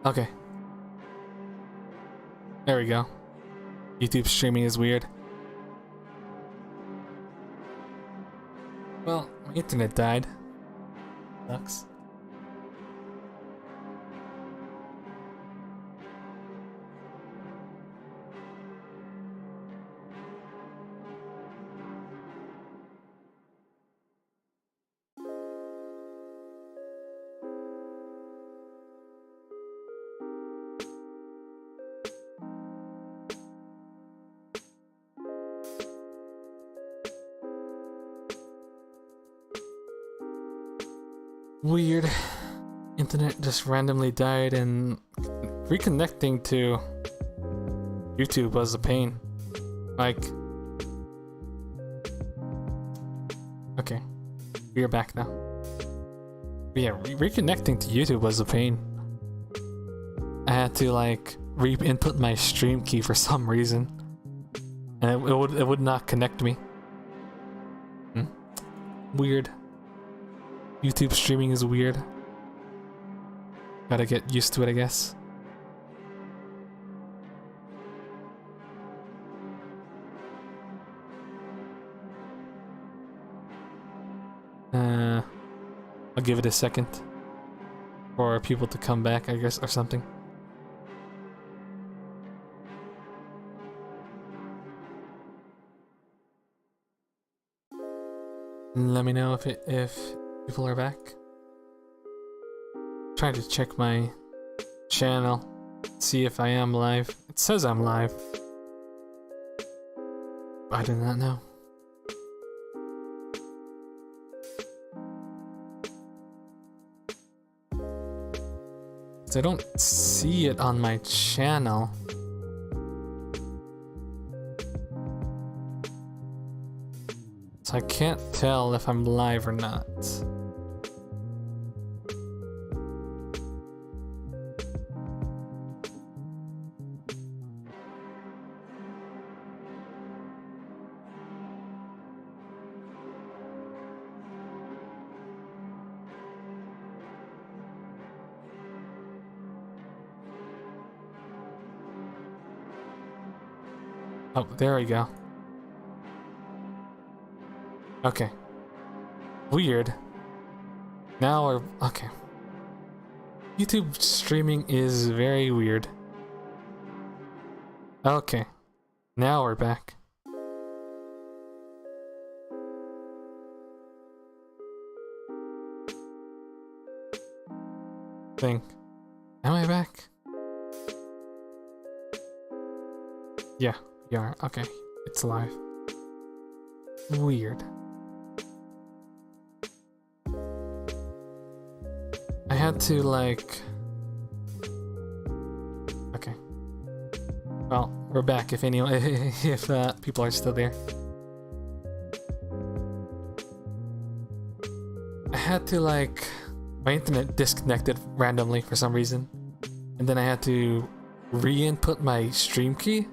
Okay. There we go. YouTube streaming is weird. Well, my internet died. Sucks. Weird. Internet just randomly died and reconnecting to YouTube was a pain. Like... Okay. We are back now. But yeah, reconnecting to YouTube was a pain. I had to like re-input my stream key for some reason. And it would not connect me. Weird. YouTube streaming is weird. Gotta get used to it, I guess. I'll give it a second for people to come back, I guess, or something. Let me know if people are back. Trying to check my channel, see if I am live. It says I'm live. I do not know. I don't see it on my channel. So I can't tell if I'm live or not. Oh, there we go. Okay. Weird. Now we're... Okay. YouTube streaming is very weird. Okay. Now we're back. Think. Am I back? Yeah. Yeah, okay. It's live. Weird. I had to like... Okay. Well, we're back if anyone, if people are still there. I had to like... My internet disconnected randomly for some reason. And then I had to re-input my stream key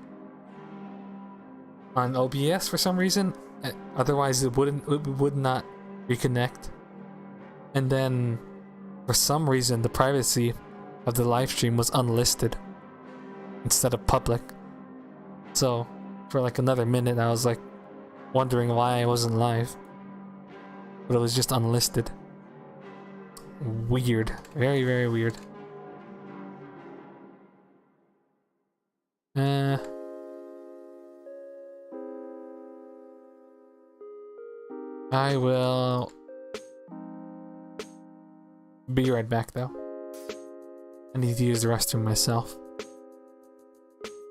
on OBS for some reason, otherwise it would not reconnect. And then for some reason the privacy of the live stream was unlisted instead of public. So for like another minute I was like wondering why I wasn't live, but it was just unlisted. Weird. Very, very weird. I will be right back though. I need to use the restroom myself.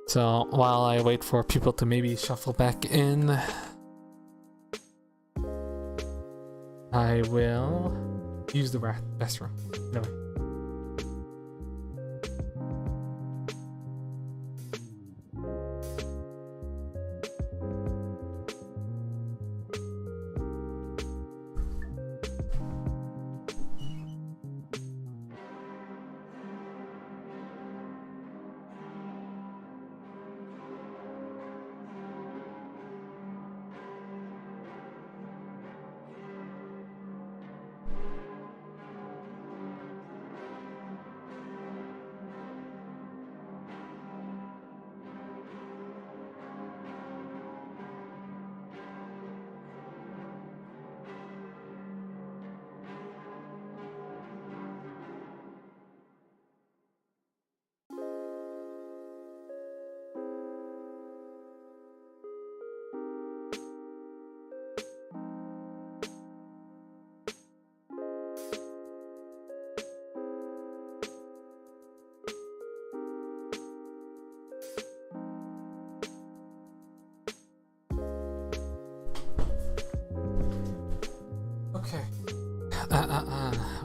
So while I wait for people to maybe shuffle back in, I will use the restroom. Anyway.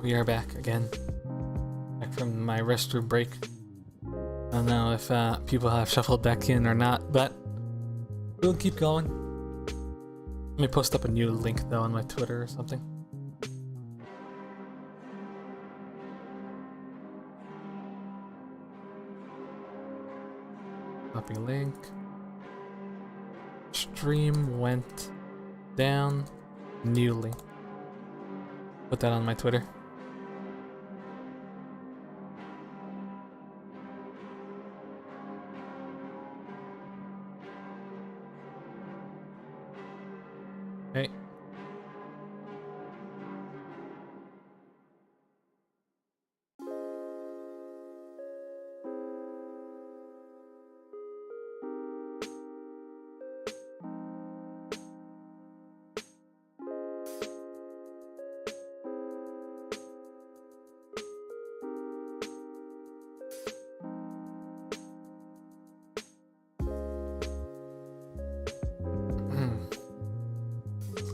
We are back again. Back from my restroom break. I don't know if people have shuffled back in or not, but we'll keep going. Let me post up a new link though on my Twitter or something. Copy link. Stream went down. New link. Put that on my Twitter. Okay.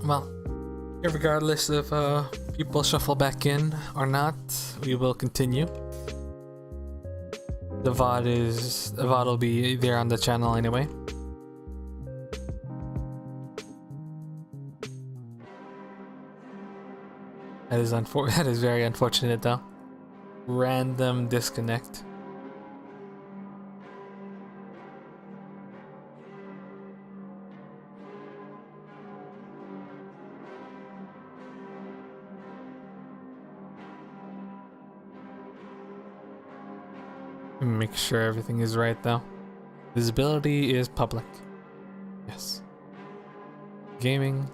Well, regardless if people shuffle back in or not, we will continue. The VOD will be there on the channel anyway. That is very unfortunate though. Random disconnect. Make sure everything is right though. Visibility is public. Yes. Gaming.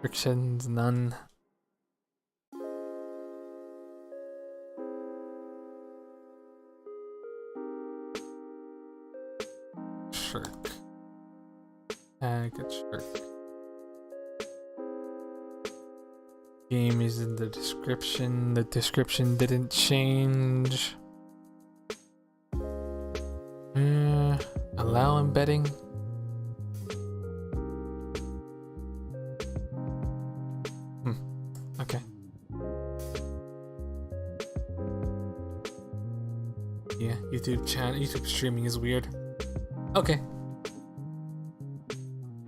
Restrictions, none. Chirk. Tag a Chirk. Game is in the description. The description didn't change. Allow embedding. Okay. Yeah, YouTube streaming is weird. Okay.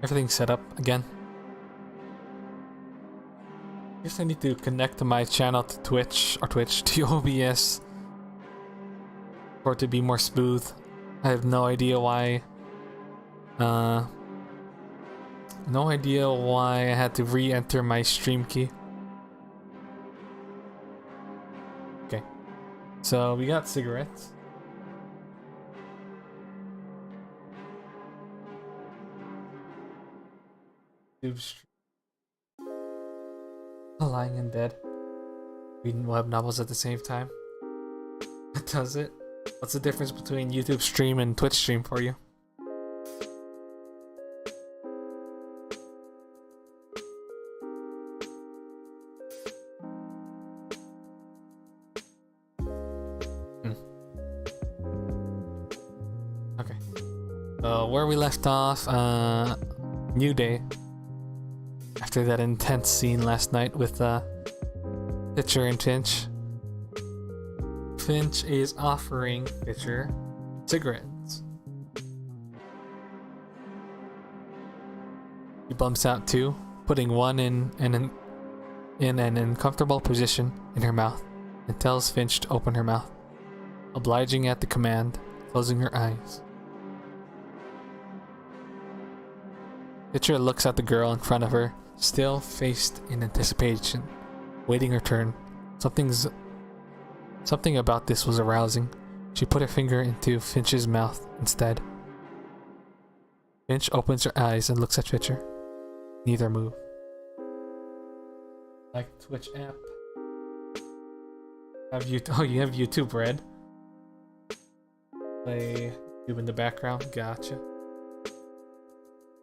Everything's set up again. Guess I need to connect my channel to Twitch to OBS for it to be more smooth. I have no idea why. No idea why I had to re-enter my stream key. Okay. So we got cigarettes. Lying in bed. Reading web novels at the same time. Does it? What's the difference between YouTube stream and Twitch stream for you? Okay. Where we left off, new day. After that intense scene last night with Pitcher and Finch. Finch is offering Pitcher cigarettes. He bumps out two, putting one in an uncomfortable position in her mouth, and tells Finch to open her mouth, obliging at the command, closing her eyes. Pitcher looks at the girl in front of her, still faced in anticipation, waiting her turn. Something about this was arousing. She put her finger into Finch's mouth instead. Finch opens her eyes and looks at Pitcher. Neither move. Like Twitch app. You have YouTube Red. Play YouTube in the background. Gotcha.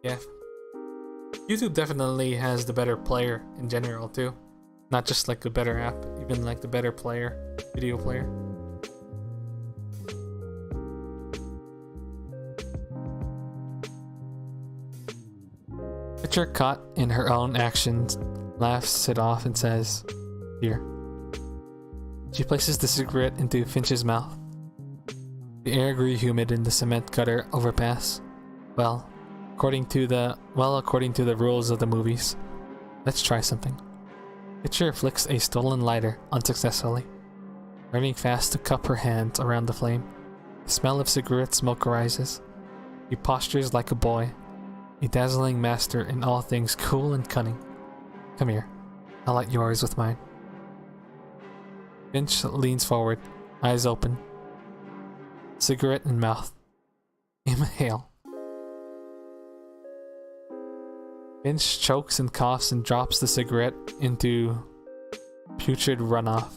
Yeah. YouTube definitely has the better player in general too. Not just like the better app, even like the better player, video player. Pitcher, caught in her own actions, laughs it off and says, Here. She places the cigarette into Finch's mouth. The air grew humid in the cement gutter overpass. Well, according to the rules of the movies. Let's try something. Pitcher flicks a stolen lighter unsuccessfully, turning fast to cup her hands around the flame. The smell of cigarette smoke arises. He postures like a boy, a dazzling master in all things cool and cunning. Come here, I'll light yours with mine. Finch leans forward, eyes open, cigarette in mouth. Inhale. Finch chokes and coughs and drops the cigarette into putrid runoff.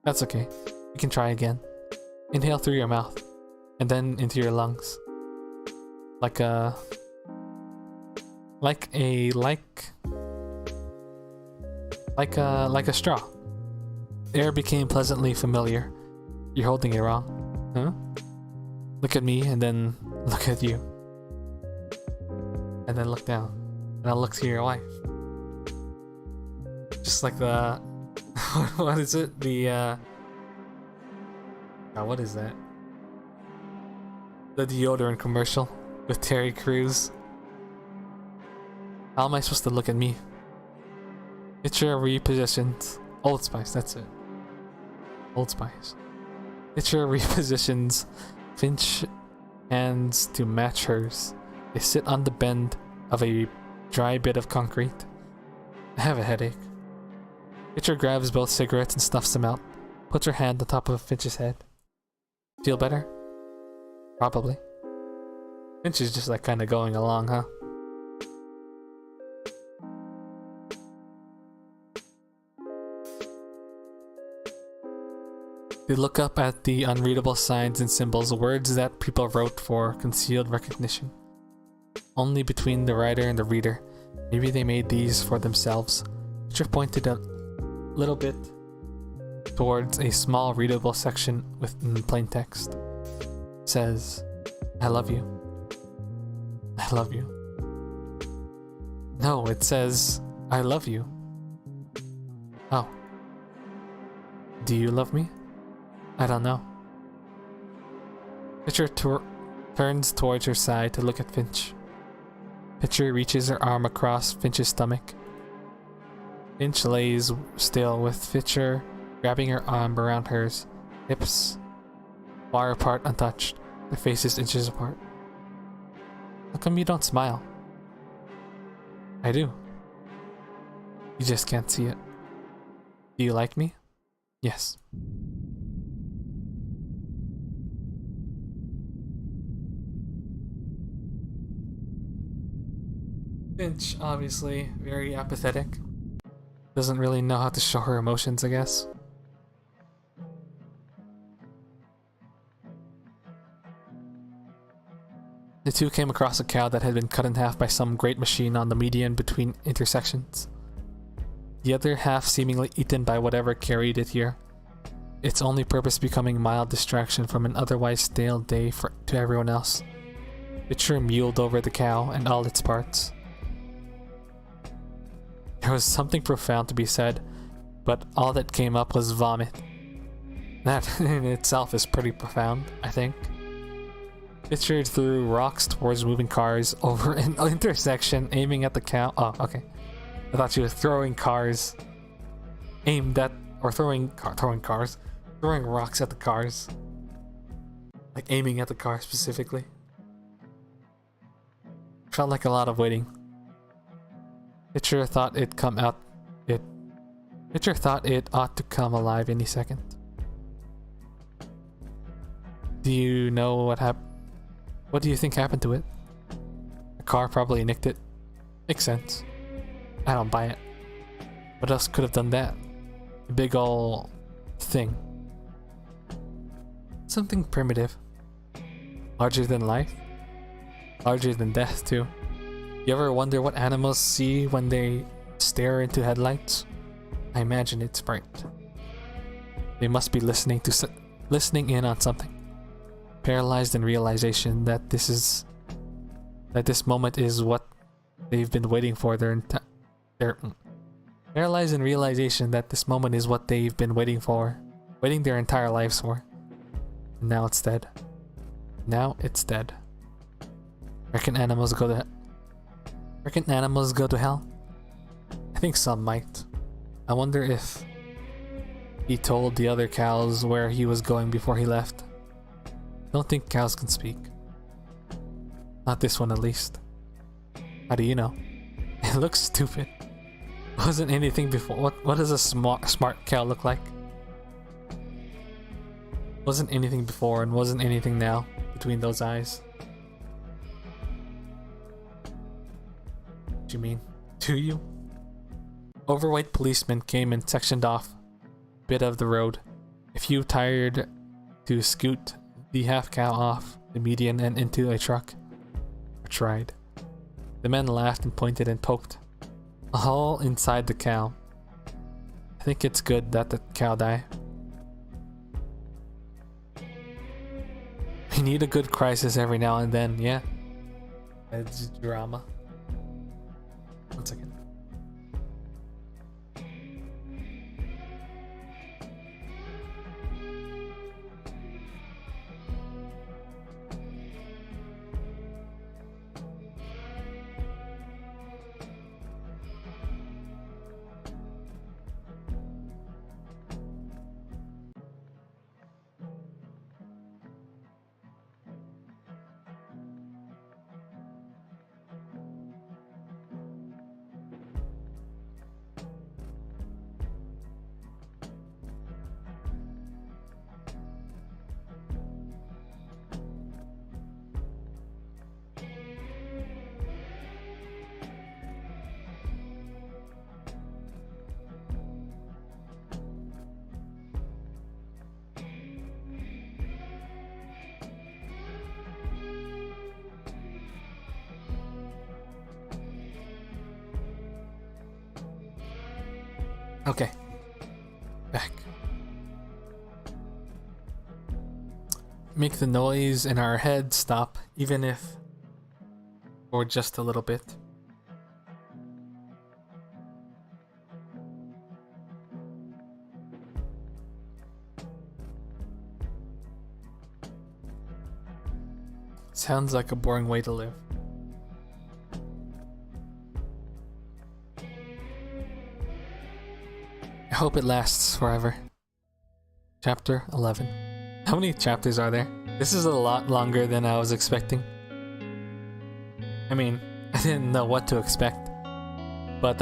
That's okay. You can try again. Inhale through your mouth, and then into your lungs. Like a straw. The air became pleasantly familiar. You're holding it wrong. Huh? Look at me and then look at you. And then look down. And I'll look to your wife. Just like the... what is it? The, what is that? The deodorant commercial with Terry Crews. How am I supposed to look at me? Picture repositioned. Old Spice, that's it. Old Spice. Picture repositions Finch hands to match hers. They sit on the bend of a dry bit of concrete. I have a headache. Pitcher grabs both cigarettes and stuffs them out. Puts her hand on top of Finch's head. Feel better? Probably. Finch is just like kinda going along, huh? They look up at the unreadable signs and symbols, words that people wrote for concealed recognition. Only between the writer and the reader. Maybe they made these for themselves. Pitcher pointed a little bit towards a small readable section within plain text. It says, I love you. I love you. No, it says, I love you. Oh. Do you love me? I don't know. Pitcher turns towards her side to look at Finch. Pitcher reaches her arm across Finch's stomach. Finch lays still with Pitcher grabbing her arm around hers, hips far apart, untouched, their faces inches apart. How come you don't smile? I do. You just can't see it. Do you like me? Yes. Finch, obviously, very apathetic. Doesn't really know how to show her emotions, I guess. The two came across a cow that had been cut in half by some great machine on the median between intersections. The other half seemingly eaten by whatever carried it here. Its only purpose becoming mild distraction from an otherwise stale day to everyone else. Pitcher mewed over the cow and all its parts. There was something profound to be said, but all that came up was vomit. That in itself is pretty profound, I think. Pitcher threw rocks towards moving cars over an intersection, aiming at the cow. Oh, okay. I thought she was throwing cars aimed at, or throwing rocks at the cars. Like aiming at the car specifically. Felt like a lot of waiting. Pitcher thought it ought to come alive any second. Do you know what happened? What do you think happened to it? The car probably nicked it. Makes sense. I don't buy it. What else could have done that? A big ol' thing. Something primitive. Larger than life? Larger than death, too. You ever wonder what animals see when they stare into headlights? I imagine it's bright. They must be listening in on something. Paralyzed in realization that this moment is what they've been waiting for their Paralyzed in realization that this moment is what they've been waiting their entire lives for. And now it's dead. Now it's dead. Reckon animals go to hell? I think some might. I wonder if he told the other cows where he was going before he left. Don't think cows can speak. Not this one, at least. How do you know? It looks stupid. Wasn't anything before. What does a smart cow look like? Wasn't anything before and wasn't anything now between those eyes. What do you mean? Do you? Overweight policemen came and sectioned off a bit of the road. A few tired to scoot the half cow off the median and into a truck. Or tried. The men laughed and pointed and poked a hole inside the cow. I think it's good that the cow died. We need a good crisis every now and then, yeah. It's drama. 1 second. Okay. Back. Make the noise in our head stop, even if for just a little bit. Sounds like a boring way to live. I hope it lasts forever. Chapter 11. How many chapters are there? This is a lot longer than I was expecting. I mean, I didn't know what to expect, but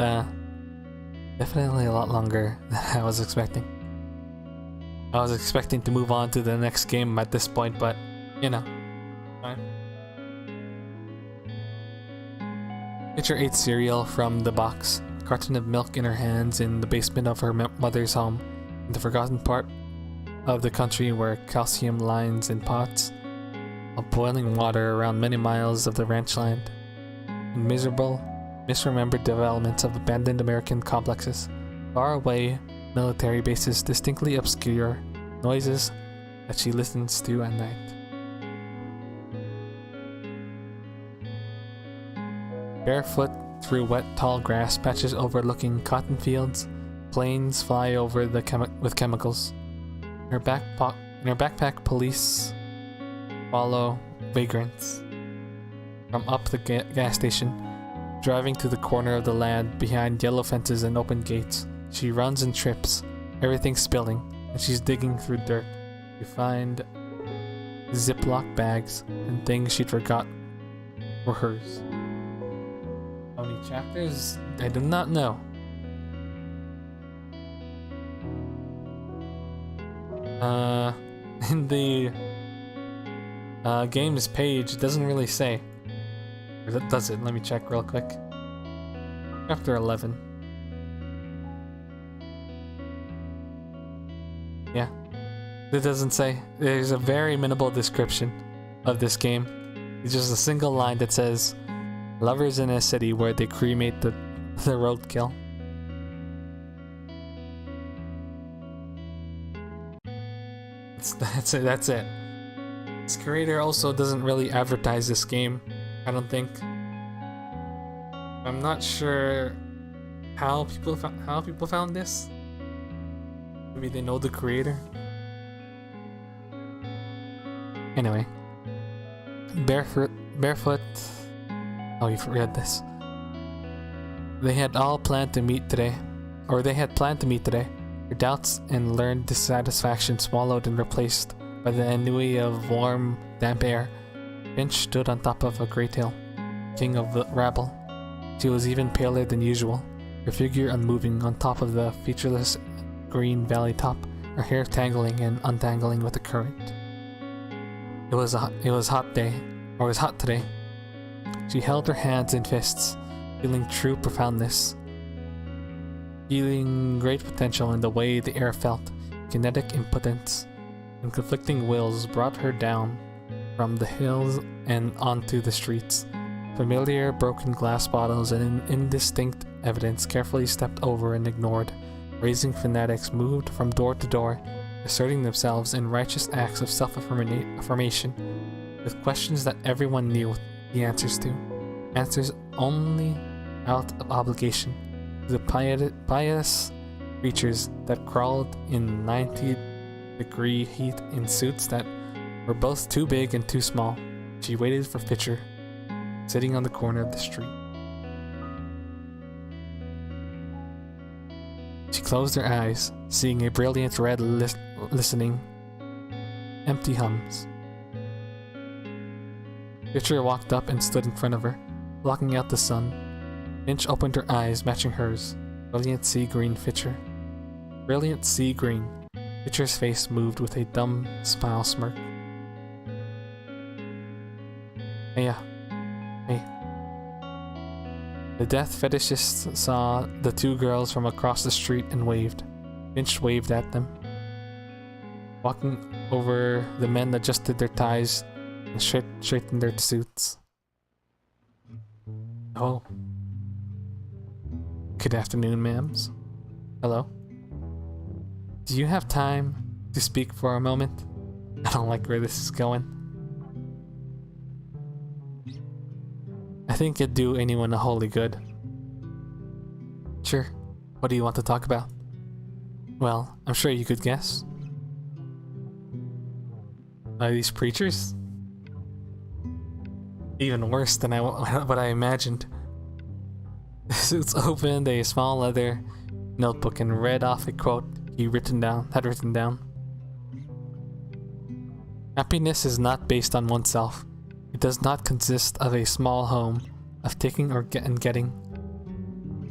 definitely a lot longer than I was expecting. I was expecting to move on to the next game at this point, but you know, fine. Pitcher ate cereal from the box, a carton of milk in her hands in the basement of her mother's home, in the forgotten part of the country where calcium lines in pots of boiling water around many miles of the ranch land, and miserable, misremembered developments of abandoned American complexes, far away military bases, distinctly obscure noises that she listens to at night. Barefoot through wet tall grass patches overlooking cotton fields, planes fly over with chemicals. In her backpack, police follow vagrants from up the gas station, driving to the corner of the land behind yellow fences and open gates. She runs and trips, everything spilling, and she's digging through dirt to find Ziploc bags and things she'd forgot were hers. How many chapters? I do not know. In the games page, it doesn't really say. Or does it? Let me check real quick. Chapter 11. Yeah. It doesn't say. There's a very minimal description of this game. It's just a single line that says, lovers in a city where they cremate the roadkill. That's it. That's it. This creator also doesn't really advertise this game, I don't think. I'm not sure how people found this. Maybe they know the creator. Anyway, barefoot. Oh, you've read this. They had planned to meet today. Her doubts and learned dissatisfaction swallowed and replaced by the ennui of warm, damp air. Finch stood on top of a great hill, king of the rabble. She was even paler than usual, her figure unmoving on top of the featureless green valley top, her hair tangling and untangling with the current. It was hot today. She held her hands in fists, feeling true profoundness, feeling great potential in the way the air felt. Kinetic impotence and conflicting wills brought her down from the hills and onto the streets. Familiar broken glass bottles and indistinct evidence carefully stepped over and ignored. Raising fanatics moved from door to door, asserting themselves in righteous acts of self-affirmation, with questions that everyone knew the answers to. Answers only out of obligation to the pious creatures that crawled in 90-degree heat in suits that were both too big and too small. She waited for Fitcher, sitting on the corner of the street. She closed her eyes, seeing a brilliant red listening empty hums. Fitcher walked up and stood in front of her, blocking out the sun. Finch opened her eyes, matching hers. Brilliant sea green Fitcher. Brilliant sea green. Fitcher's face moved with a dumb smile smirk. Hey. The death fetishist saw the two girls from across the street and waved. Finch waved at them. Walking over, the men adjusted their ties and straightened their suits. Oh. Good afternoon, ma'ams. Hello. Do you have time to speak for a moment? I don't like where this is going. I think it'd do anyone a holy good. Sure. What do you want to talk about? Well, I'm sure you could guess. Are these preachers? Even worse than what I imagined. The suits opened a small leather notebook and read off a quote he had written down. Happiness is not based on oneself. It does not consist of a small home, of taking and getting.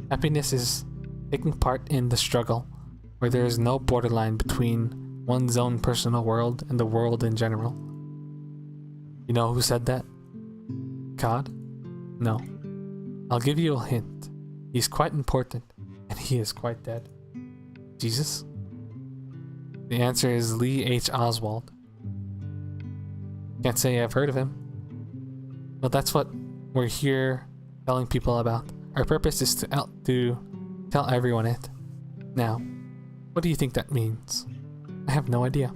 Happiness is taking part in the struggle, where there is no borderline between one's own personal world and the world in general. You know who said that? God? No. I'll give you a hint. He's quite important, and he is quite dead. Jesus? The answer is Lee H. Oswald. Can't say I've heard of him. Well, that's what we're here telling people about. Our purpose is to tell everyone it. Now, what do you think that means? I have no idea.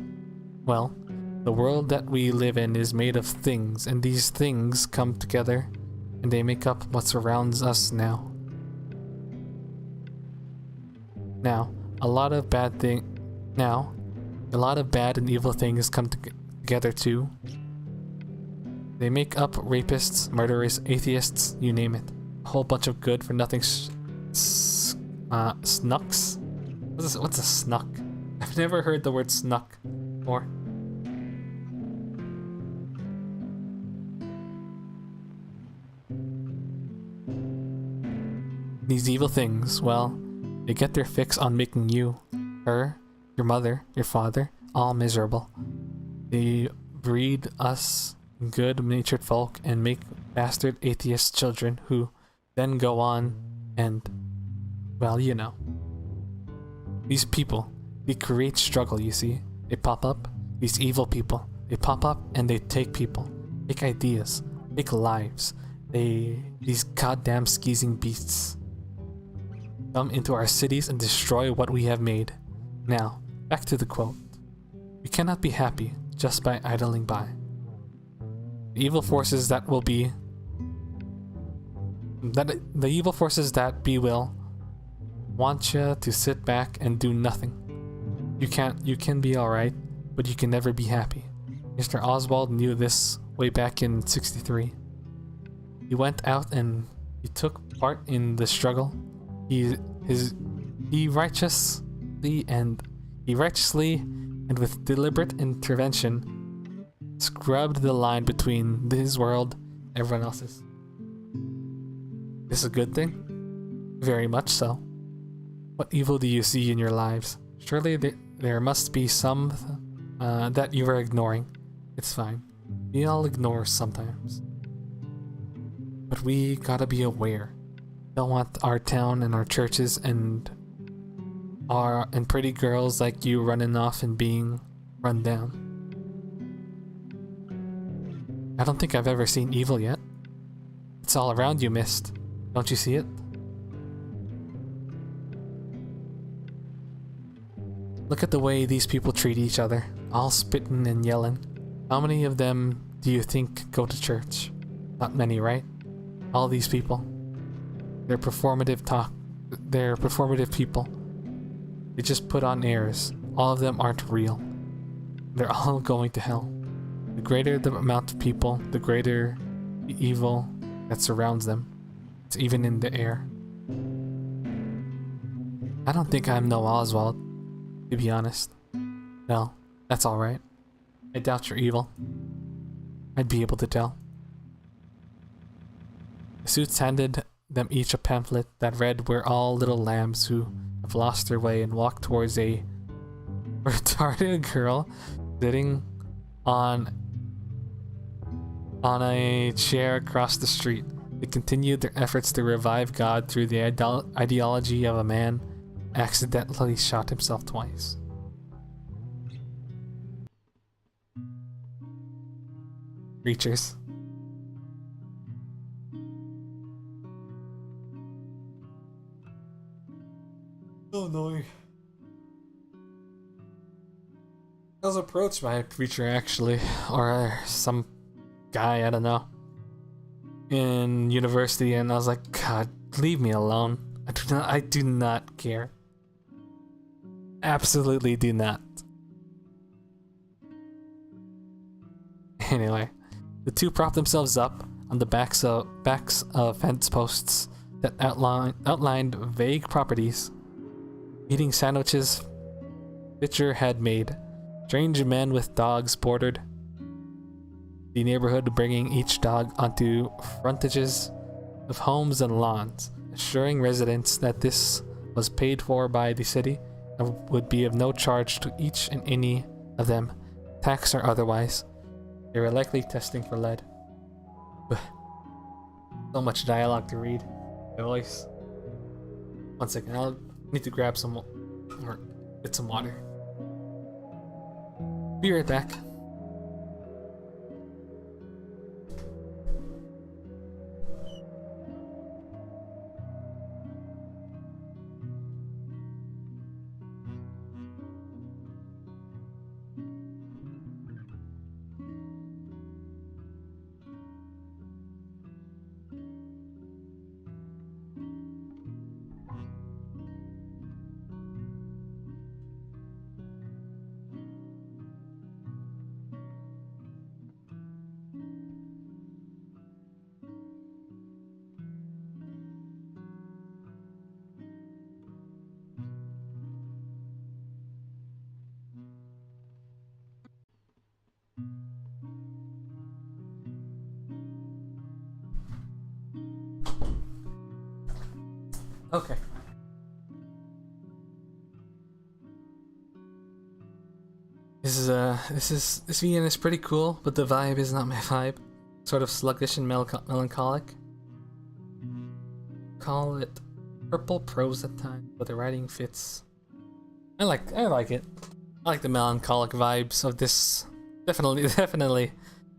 Well, the world that we live in is made of things, and these things come together, and they make up what surrounds us now. Now, a lot of bad and evil things come together too. They make up rapists, murderers, atheists, you name it. A whole bunch of good for nothing snucks? What's a snuck? I've never heard the word snuck before. These evil things, well, they get their fix on making you, her, your mother, your father, all miserable. They breed us good-natured folk and make bastard atheist children who then go on and, well, you know. These people, they create struggle, you see. They pop up, these evil people. They pop up and they take people, take ideas, take lives. These goddamn skeezing beasts come into our cities and destroy what we have made. Now, back to the quote. We cannot be happy just by idling by. The evil forces that be will want you to sit back and do nothing. You can be alright, but you can never be happy. Mr. Oswald knew this way back in '63. He went out and he took part in the struggle. He righteously and with deliberate intervention scrubbed the line between his world and everyone else's. This is a good thing? Very much so. What evil do you see in your lives? Surely there must be some that you are ignoring. It's fine. We all ignore sometimes. But we gotta be aware. Don't want our town and our churches and pretty girls like you running off and being run down. I don't think I've ever seen evil yet. It's all around you, Mist. Don't you see it? Look at the way these people treat each other, all spitting and yelling. How many of them do you think go to church? Not many, right? All these people. They're performative people. They just put on airs. All of them aren't real. They're all going to hell. The greater the amount of people, the greater the evil that surrounds them. It's even in the air. I don't think I'm no Oswald, to be honest. No, that's alright. I doubt you're evil. I'd be able to tell. The suits handed them each a pamphlet that read, "We're all little lambs who have lost their way," and walked towards a retarded girl sitting on a chair across the street. They continued their efforts to revive God through the ideology of a man who accidentally shot himself twice. Creatures. Oh no. I was approached by a preacher actually, or some guy, I don't know, in university, and I was like, God, leave me alone. I do not care. Absolutely do not. Anyway, the two propped themselves up on the backs of fence posts that outlined vague properties, eating sandwiches Pitcher had made. Strange men with dogs bordered the neighborhood, bringing each dog onto frontages of homes and lawns, assuring residents that this was paid for by the city and would be of no charge to each and any of them, tax or otherwise. They were likely testing for lead. So much dialogue to read. My voice. 1 second, I'll need to grab some or get some water. Be right back. Okay. This VN is pretty cool, but the vibe is not my vibe. Sort of sluggish and melancholic. Call it purple prose at times, but the writing fits. I like it. I like the melancholic vibes of this. Definitely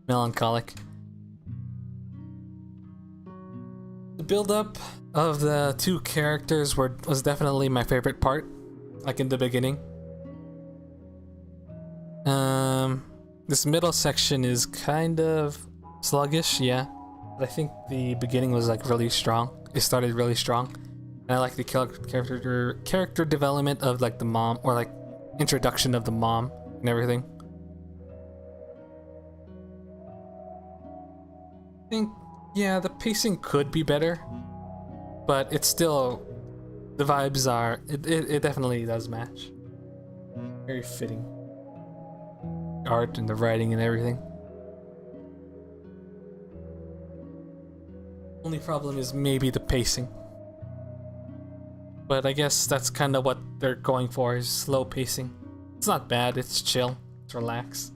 melancholic. The build-up of the two characters was definitely my favorite part, like in the beginning. This middle section is kind of sluggish, yeah, but I think the beginning was like really strong. It started really strong, And I like the character development of like the mom, or like introduction of the mom and everything. I think, yeah, the pacing could be better, but it's still, the vibes are, it definitely does match. Very fitting. Art and the writing and everything. Only problem is maybe the pacing. But I guess that's kind of what they're going for, is slow pacing. It's not bad, it's chill, it's relaxed.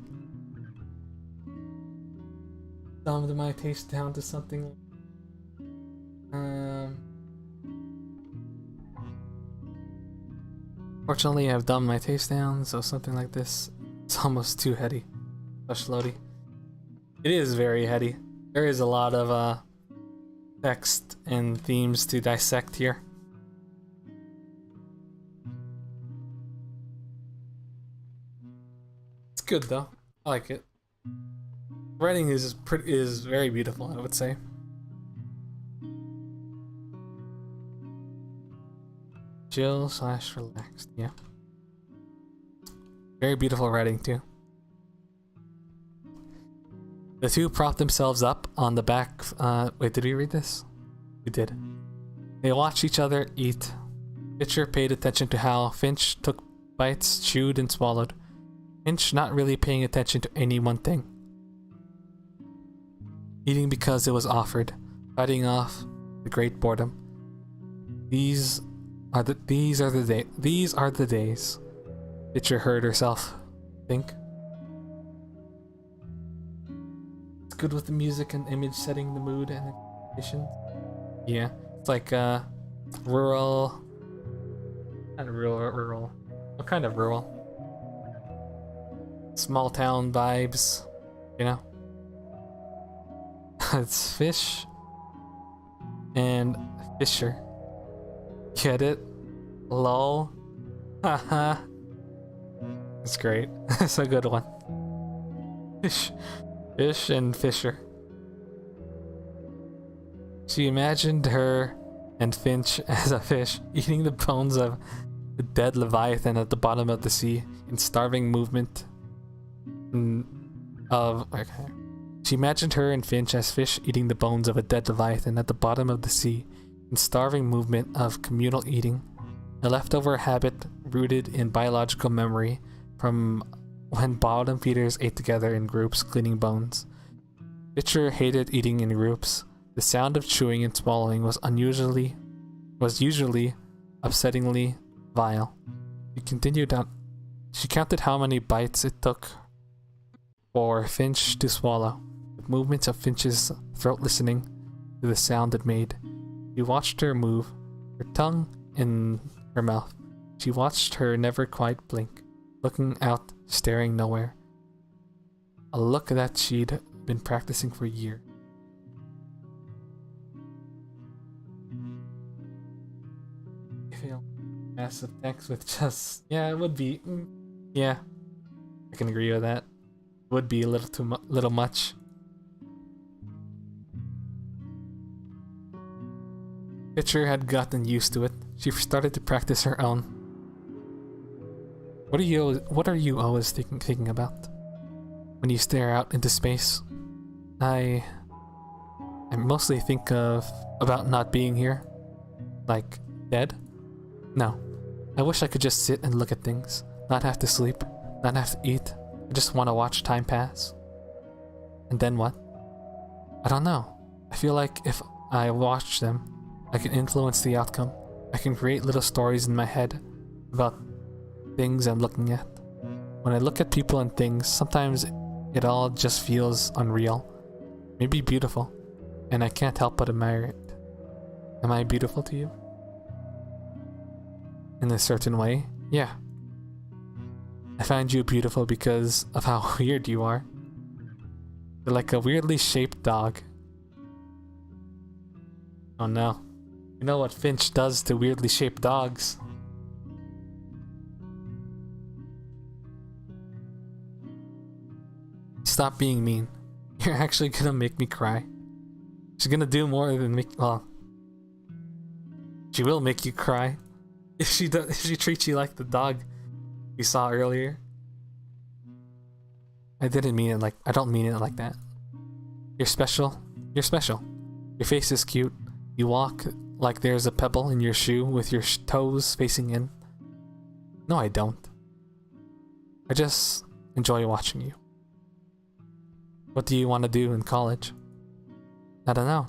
Dumbed my taste down to something. Fortunately, I've dumbed my taste down, so something like this, it's almost too heady. Slash loady. It is very heady. There is a lot of text and themes to dissect here. It's good though. I like it. Writing is very beautiful, I would say. Chill slash relaxed, yeah. Very beautiful writing too. The two prop themselves up on the back. Wait, did we read this? We did. They watched each other eat. Pitcher paid attention to how Finch took bites, chewed, and swallowed. Finch not really paying attention to any one thing. Eating because it was offered, fighting off the great boredom. These are the days. Pitcher heard herself think. It's good with the music and image setting the mood and the conditions. Yeah, it's like rural. Not rural. What kind of rural? Small town vibes, you know? It's fish and Fisher. Get it? Lol. Haha. It's great. It's a good one. Fish and Fisher. She imagined her and Finch as a fish eating the bones of the dead Leviathan at the bottom of the sea in starving movement She imagined her and Finch as fish eating the bones of a dead Leviathan at the bottom of the sea in starving movement of communal eating, a leftover habit rooted in biological memory from when bottom feeders ate together in groups cleaning bones. Pitcher hated eating in groups. The sound of chewing and swallowing was usually upsettingly vile. She counted how many bites it took for Finch to swallow, with movements of Finch's throat listening to the sound it made. She watched her move, her tongue in her mouth. She watched her never quite blink, looking out, staring nowhere. A look that she'd been practicing for years. Massive text with just, yeah, it would be, yeah, I can agree with that. It would be a little much. Pitcher had gotten used to it. She started to practice her own. What are you always thinking about when you stare out into space? I mostly think about not being here, like dead. No. I wish I could just sit and look at things, not have to sleep, not have to eat. I just want to watch time pass. And then what? I don't know. I feel like if I watch them, I can influence the outcome. I can create little stories in my head about things I'm looking at. When I look at people and things, sometimes it all just feels unreal. Maybe beautiful. And I can't help but admire it. Am I beautiful to you? In a certain way, yeah. I find you beautiful because of how weird you are. You're like a weirdly shaped dog. Oh no. You know what Finch does to weirdly shaped dogs? Stop being mean. You're actually gonna make me cry. She's gonna do more than make, well, She will make you cry. If she does, if she treats you like the dog we saw earlier. I didn't mean it like, I don't mean it like that. You're special. You're special. Your face is cute. You walk like there's a pebble in your shoe with your toes facing in. No, I don't. I just enjoy watching you. What do you want to do in college? I don't know.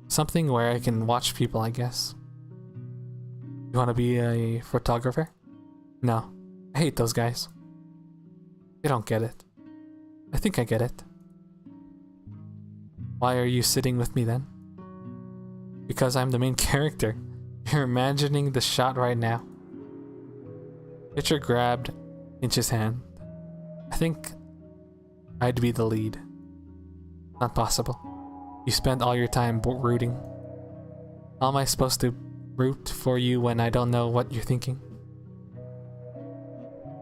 Something where I can watch people, I guess. You want to be a photographer? No. I hate those guys. They don't get it. I think I get it. Why are you sitting with me then? Because I'm the main character. You're imagining the shot right now. Pitcher grabbed Finch's hand. I think I'd be the lead. Not possible. You spend all your time rooting. How am I supposed to root for you when I don't know what you're thinking?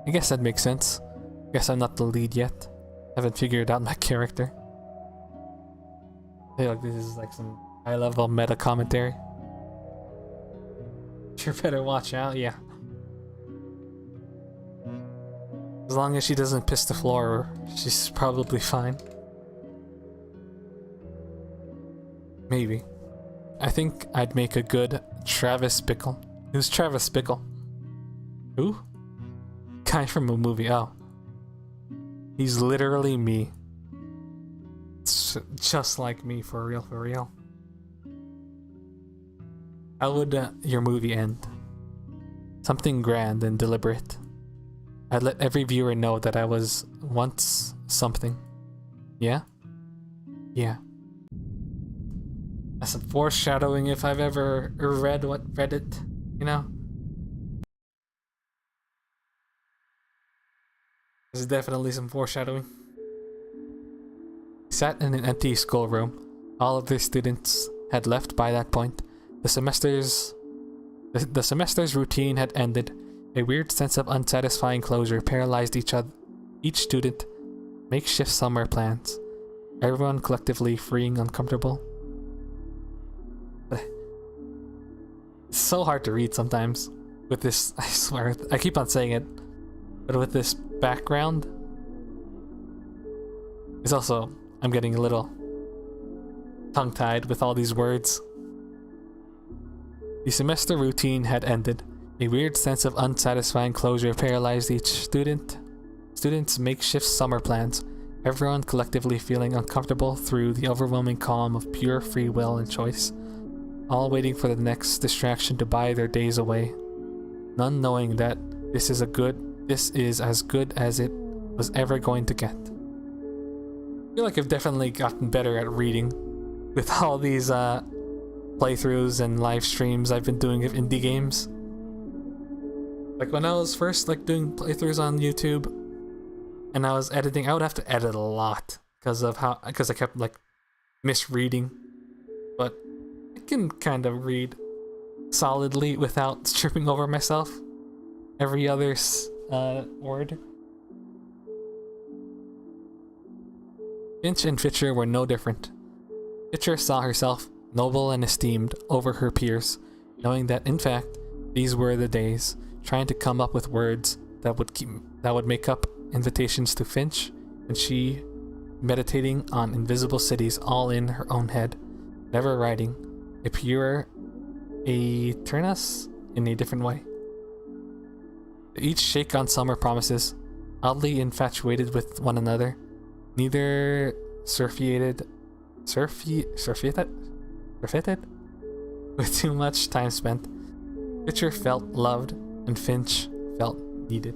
I guess that makes sense. Guess I'm not the lead yet. Haven't figured out my character. I feel like this is like some high-level meta commentary. You better watch out, yeah. As long as she doesn't piss the floor, she's probably fine. Maybe. I think I'd make a good Travis Bickle. Who's Travis Bickle? Who? Guy from a movie, oh. He's literally me. It's just like me, for real, for real. How would your movie end? Something grand and deliberate. I'd let every viewer know that I was once something. Yeah? Yeah. That's some foreshadowing if I've ever read it, you know? There's definitely some foreshadowing. We sat in an empty schoolroom. All of the students had left by that point. The semester's routine had ended. A weird sense of unsatisfying closure paralyzed each student. Makeshift summer plans. Everyone collectively freeing uncomfortable. It's so hard to read sometimes with this, I swear, I keep on saying it, but with this background, it's also, I'm getting a little tongue-tied with all these words. The semester routine had ended. A weird sense of unsatisfying closure paralyzed each student's makeshift summer plans, everyone collectively feeling uncomfortable through the overwhelming calm of pure free will and choice, all waiting for the next distraction to buy their days away. None knowing that this is as good as it was ever going to get. I feel like I've definitely gotten better at reading with all these playthroughs and live streams I've been doing of indie games. Like when I was first like doing playthroughs on YouTube and I was editing, I would have to edit a lot because I kept like misreading. But I can kind of read solidly without tripping over myself every other word. Finch and Fitcher were no different. Fitcher saw herself noble and esteemed over her peers, knowing that in fact these were the days, trying to come up with words that would make up invitations to Finch, and she meditating on invisible cities all in her own head, never writing, a pure Eternus in a different way. Each shake on summer promises, oddly infatuated with one another, neither surfeited with too much time spent. Fitcher felt loved and Finch felt needed.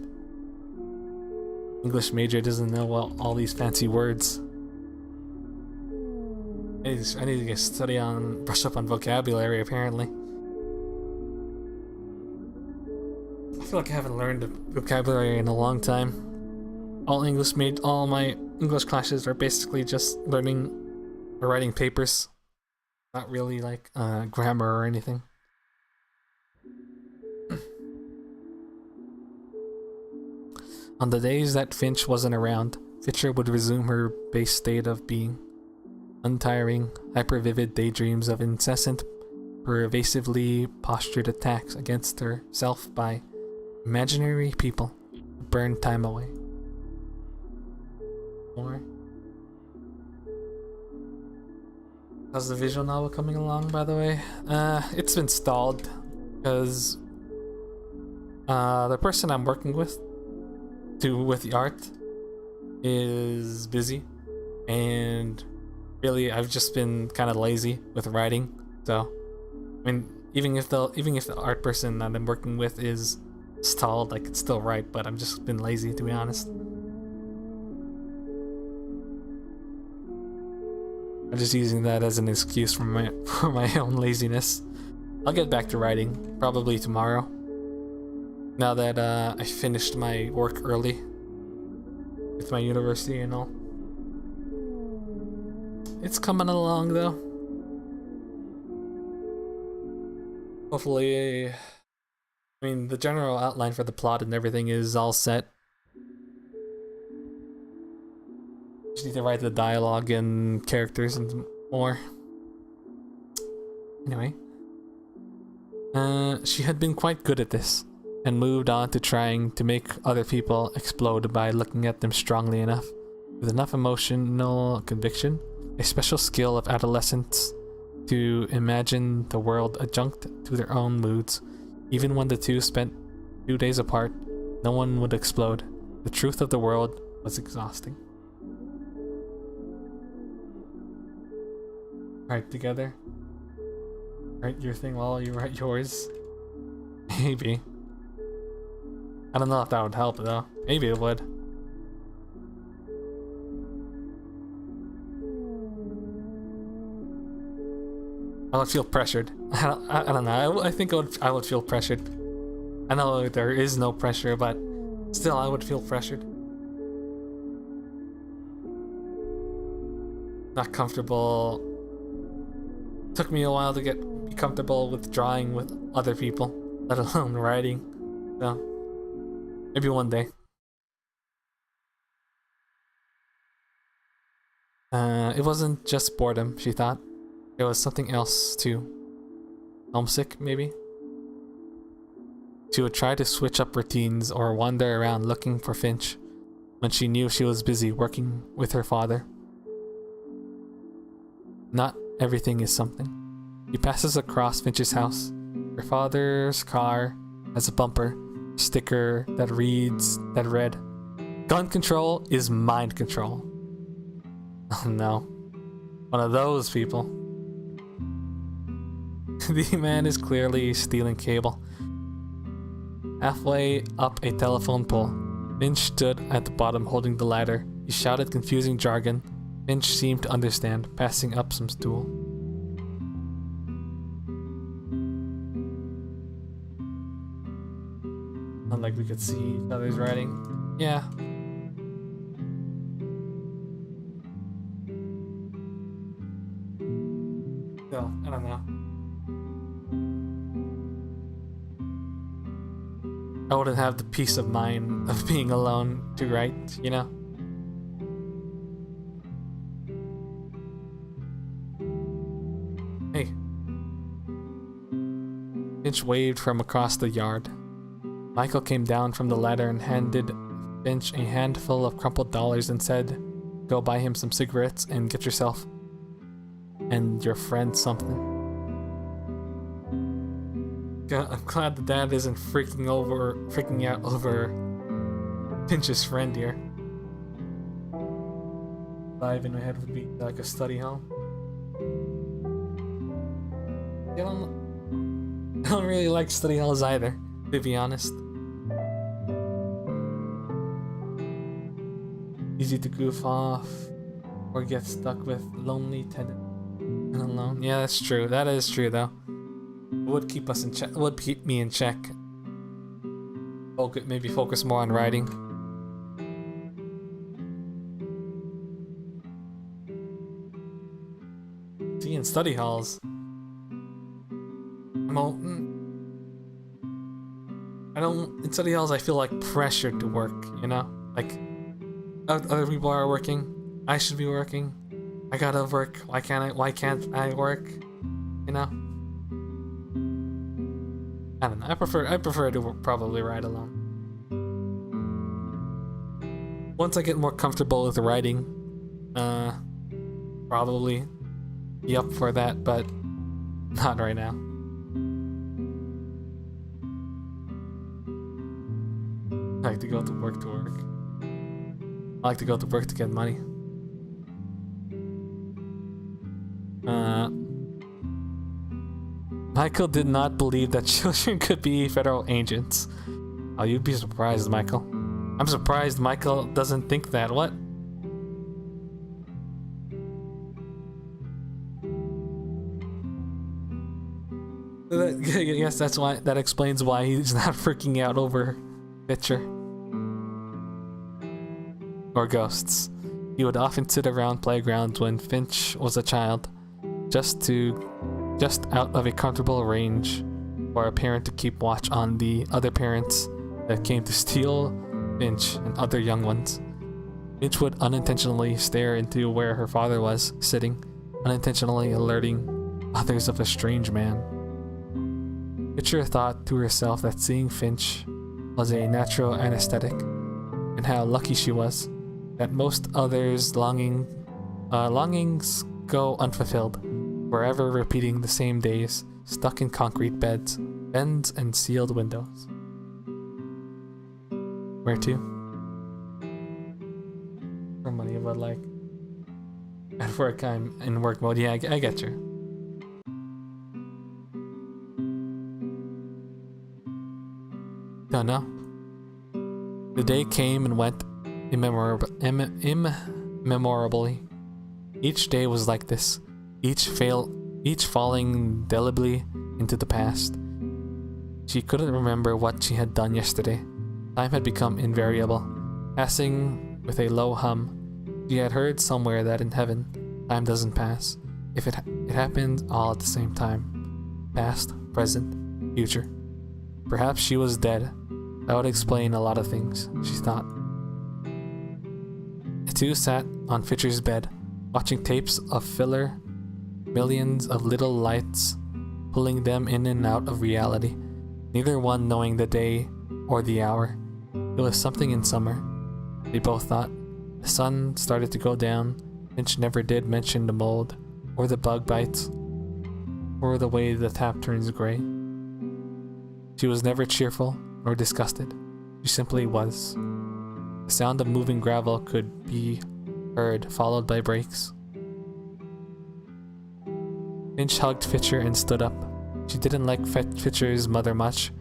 English major doesn't know all these fancy words. I need to get brush up on vocabulary apparently. I feel like I haven't learned vocabulary in a long time. All my English classes are basically just learning or writing papers. Not really like grammar or anything. On the days that Finch wasn't around, Fitcher would resume her base state of being. Untiring, hyper-vivid daydreams of incessant pervasively postured attacks against herself by imaginary people to burn time away. More. How's the visual novel coming along, by the way? It's been stalled because the person I'm working with with the art is busy, and really I've just been kind of lazy with writing. So I mean, even if the art person that I'm working with is stalled, I could still write, but I've just been lazy, to be honest. I'm just using that as an excuse for my own laziness. I'll get back to writing probably tomorrow, now that I finished my work early with my university and all. It's coming along though. Hopefully, I mean, the general outline for the plot and everything is all set. Just need to write the dialogue and characters and more. Anyway, she had been quite good at this, and moved on to trying to make other people explode by looking at them strongly enough, with enough emotional conviction, a special skill of adolescents to imagine the world adjunct to their own moods. Even when the two spent 2 days apart, no one would explode. The truth of the world was exhausting. Write together. Write your thing while you write yours. Maybe. I don't know if that would help though. Maybe it would. I would feel pressured. I don't know. I think I would feel pressured. I know there is no pressure, but still I would feel pressured. Not comfortable. Took me a while to be comfortable with drawing with other people, let alone writing. So maybe one day. It wasn't just boredom, she thought. There was something else too. Homesick, maybe? She would try to switch up routines or wander around looking for Finch when she knew she was busy working with her father. Not everything is something. She passes across Finch's house. Her father's car has a bumper sticker that read, "Gun control is mind control." Oh no. One of those people. The man is clearly stealing cable. Halfway up a telephone pole, Finch stood at the bottom holding the ladder. He shouted confusing jargon. Finch seemed to understand, passing up some stool. Not like we could see each other's writing. Yeah. Still, I don't know. I wouldn't have the peace of mind of being alone to write, you know? Hey. Finch waved from across the yard. Michael came down from the ladder and handed Finch a handful of crumpled dollars and said, "Go buy him some cigarettes and get yourself and your friend something." I'm glad the dad isn't freaking out over Finch's friend here. Live in my head would be like a study hall. I don't really like study halls either, to be honest. Easy to goof off or get stuck with lonely tenant and alone. Yeah, that's true. That is true though. It would keep us in check. Would keep me in check. Maybe focus more on writing. See, in study halls, in study halls I feel like pressured to work, you know? Like, other people are working, I should be working, I gotta work, why can't I work, you know? I don't know. I prefer to probably ride alone. Once I get more comfortable with riding, probably be up for that, but not right now. I like to go to work to work. I like to go to work to get money. Michael did not believe that children could be federal agents. Oh, you'd be surprised, Michael. I'm surprised Michael doesn't think that. What? Yes, that's why. That explains why he's not freaking out over Pitcher or ghosts. He would often sit around playgrounds when Finch was a child, just out of a comfortable range for a parent to keep watch on the other parents that came to steal Finch and other young ones. Finch would unintentionally stare into where her father was sitting, unintentionally alerting others of a strange man. Pitcher thought to herself that seeing Finch was a natural anesthetic, and how lucky she was that most others' longings go unfulfilled, forever repeating the same days, stuck in concrete beds, and sealed windows. Where to? For money, but like at work, I'm in work mode. Yeah, I get you. Don't know. The day came and went immemorably. Each day was like this, each falling indelibly into the past. She couldn't remember what she had done yesterday. Time had become invariable, passing with a low hum. She had heard somewhere that in heaven, time doesn't pass. If it happens all at the same time. Past, present, future. Perhaps she was dead. That would explain a lot of things, she thought. The two sat on Fitcher's bed, watching tapes of filler, millions of little lights pulling them in and out of reality, neither one knowing the day or the hour. It was something in summer, they both thought. The sun started to go down. Finch never did mention the mold, or the bug bites, or the way the tap turns gray. She was never cheerful or disgusted. She simply was. The sound of moving gravel could be heard, followed by brakes. Finch hugged Fitcher and stood up. She didn't like Fitcher's mother much.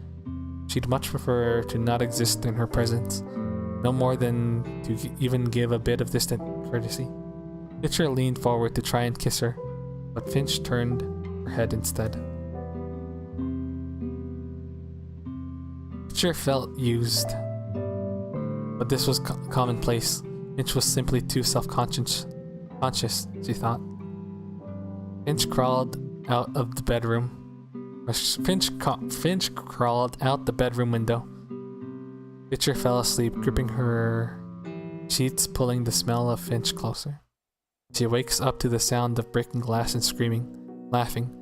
She'd much prefer to not exist in her presence, no more than to even give a bit of distant courtesy. Fitcher leaned forward to try and kiss her, but Finch turned her head instead. Fitcher felt used, but this was commonplace. Finch was simply too self-conscious, she thought. Finch crawled out of the bedroom. Finch crawled out the bedroom window. Fitcher fell asleep, gripping her sheets, pulling the smell of Finch closer. She wakes up to the sound of breaking glass and screaming, laughing.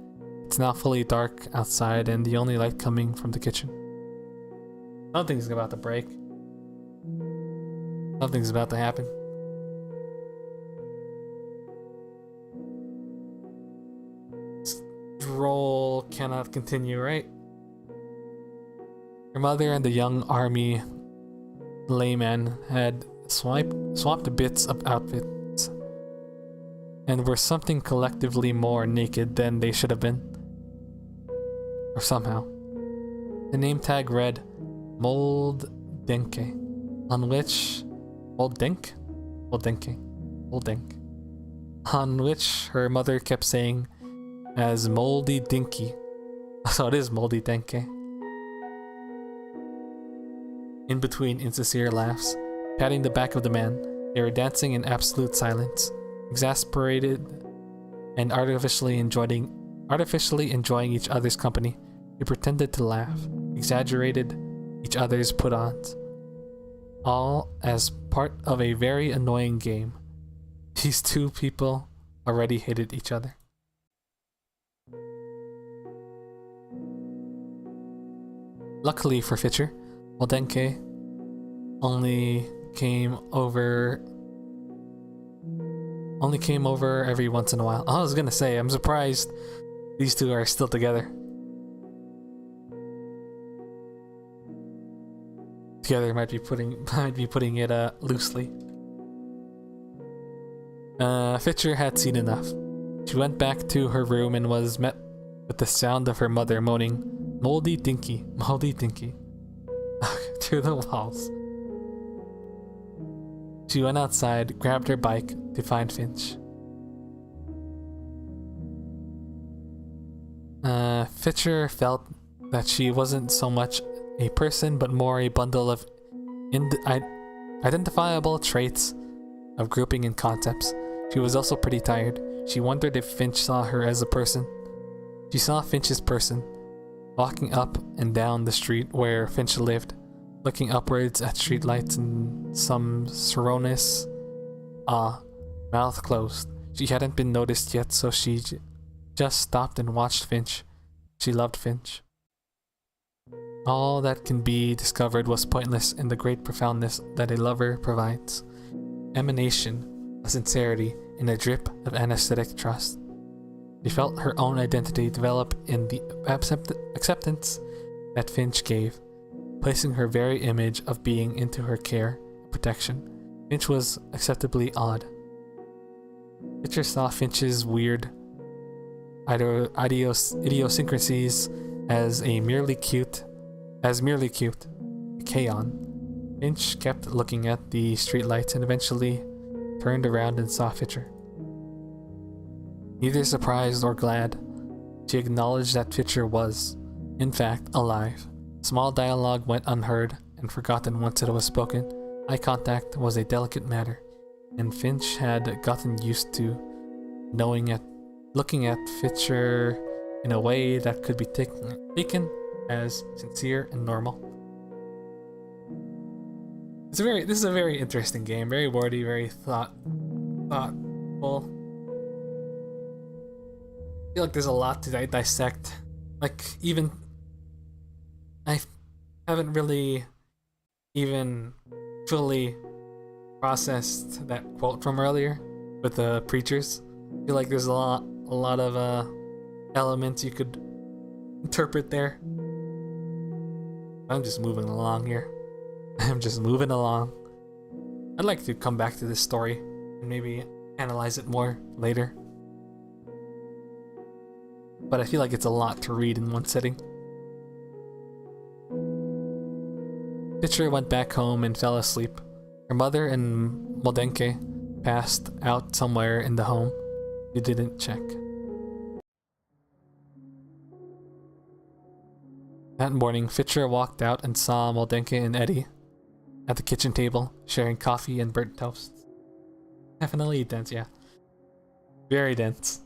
It's now fully dark outside and the only light coming from the kitchen. Something's about to break. Something's about to happen. This roll cannot continue, right? Her mother and the young army layman had swapped bits of outfits and were something collectively more naked than they should have been. Or somehow. The name tag read Mold Denke, on which on which her mother kept saying as Moldy Dinky. So it is Moldy Denke. In between insincere laughs, patting the back of the man, they were dancing in absolute silence, exasperated and artificially enjoying each other's company. They pretended to laugh, exaggerated each other's put-ons, all as part of a very annoying game. These two people already hated each other. Luckily for Fitcher, Moldenke only came over every once in a while. I was gonna say, I'm surprised these two are still together. Together might be putting it loosely. Fitcher had seen enough. She went back to her room and was met with the sound of her mother moaning, "Moldy Dinky, moldy Dinky," through the walls. She went outside, grabbed her bike to find Finch. Fitcher felt that she wasn't so much a person, but more a bundle of identifiable traits of grouping and concepts. She was also pretty tired. She wondered if Finch saw her as a person. She saw Finch's person, walking up and down the street where Finch lived, looking upwards at streetlights and some Seronis. Mouth closed. She hadn't been noticed yet, so she just stopped and watched Finch. She loved Finch. All that can be discovered was pointless in the great profoundness that a lover provides. Emanation, a sincerity, and a drip of anesthetic trust. She felt her own identity develop in the acceptance that Finch gave, placing her very image of being into her care and protection. Finch was acceptably odd. Fitcher saw Finch's weird idiosyncrasies as merely cute. Kaon. Finch kept looking at the streetlights and eventually turned around and saw Fitcher. Neither surprised or glad, she acknowledged that Fitcher was, in fact, alive. Small dialogue went unheard and forgotten once it was spoken. Eye contact was a delicate matter, and Finch had gotten used to looking at Fitcher in a way that could be taken as sincere and normal. This is a very interesting game, very wordy, very thoughtful. I feel like there's a lot to dissect. Like, even I haven't really even fully processed that quote from earlier with the preachers. I feel like there's a lot of elements you could interpret there. I'm just moving along here. I'm just moving along. I'd like to come back to this story and maybe analyze it more later. But I feel like it's a lot to read in one sitting. Fitcher went back home and fell asleep. Her mother and Moldenke passed out somewhere in the home. You didn't check. That morning, Fitcher walked out and saw Moldenke and Eddie at the kitchen table, sharing coffee and burnt toast. Definitely dense, yeah. Very dense.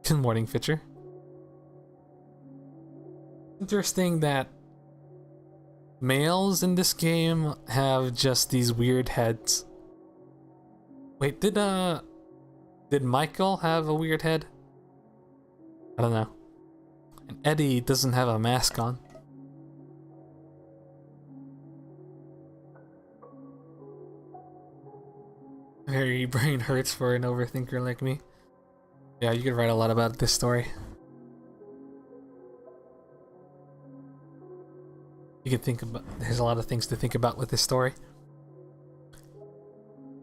Good morning, Fitcher. Interesting that males in this game have just these weird heads. Wait, did Michael have a weird head? I don't know. And Eddie doesn't have a mask on. Very brain hurts for an overthinker like me. Yeah, you could write a lot about this story. You can think about, there's a lot of things to think about with this story.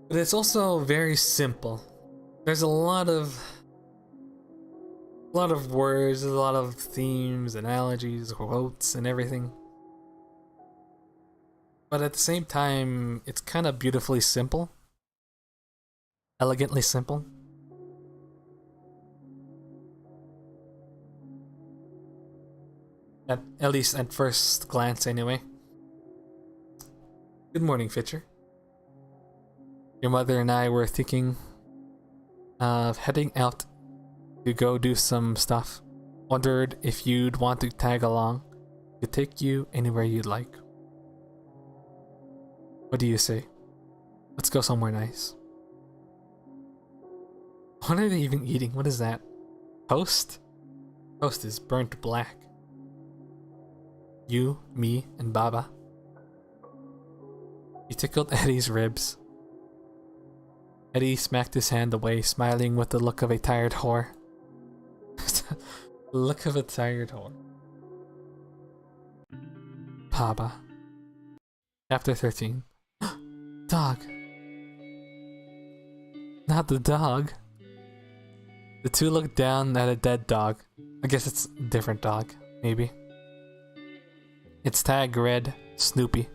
But it's also very simple. There's a lot of words, a lot of themes, analogies, quotes, and everything. But at the same time, it's kind of beautifully simple. Elegantly simple. At least at first glance, anyway. Good morning, Fitcher. Your mother and I were thinking of heading out to go do some stuff. Wondered if you'd want to tag along. Could take you anywhere you'd like. What do you say? Let's go somewhere nice. What are they even eating? What is that? Toast? Toast is burnt black. You, me, and Baba. He tickled Eddie's ribs. Eddie smacked his hand away, smiling with the look of a tired whore. Look of a tired whore. Baba. Chapter 13. Dog. Not the dog. The two looked down at a dead dog. I guess it's a different dog, maybe. Its tag read Snoopy.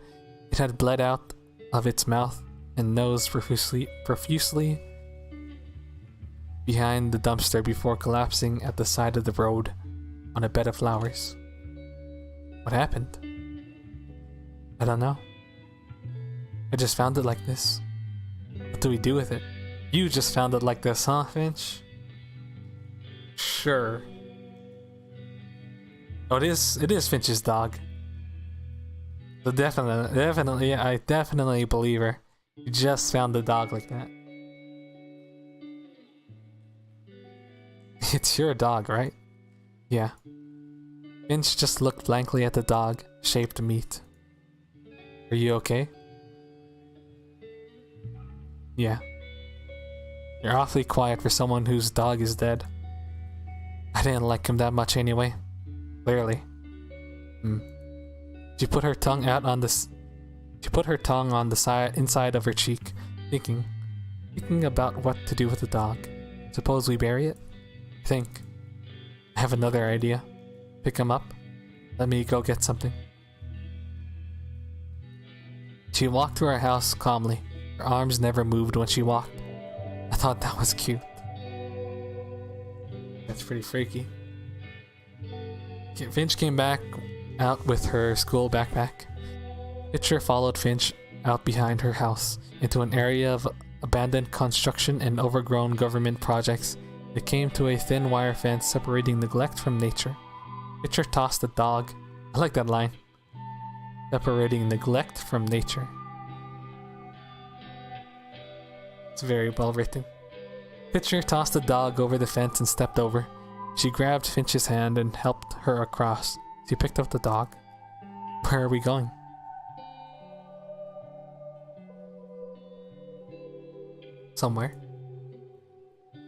It had bled out of its mouth and nose profusely behind the dumpster before collapsing at the side of the road on a bed of flowers. What happened? I don't know. I just found it like this. What do we do with it? You just found it like this, huh, Finch? Sure. Oh, it is Finch's dog. So definitely, I definitely believe her. You just found the dog like that. It's your dog, right? Yeah. Finch just looked blankly at the dog-shaped meat. Are you okay? Yeah. You're awfully quiet for someone whose dog is dead. I didn't like him that much anyway. Clearly. She put her tongue out on the inside of her cheek, thinking about what to do with the dog. Suppose we bury it? Think. I have another idea. Pick him up. Let me go get something. She walked to her house calmly. Her arms never moved when she walked. I thought that was cute. That's pretty freaky. Finch came back out with her school backpack. Pitcher followed Finch out behind her house into an area of abandoned construction and overgrown government projects. They came to a thin wire fence separating neglect from nature. Pitcher tossed the dog. I like that line. Separating neglect from nature. It's very well written. Pitcher tossed the dog over the fence and stepped over. She grabbed Finch's hand and helped her across. She picked up the dog. Where are we going? Somewhere.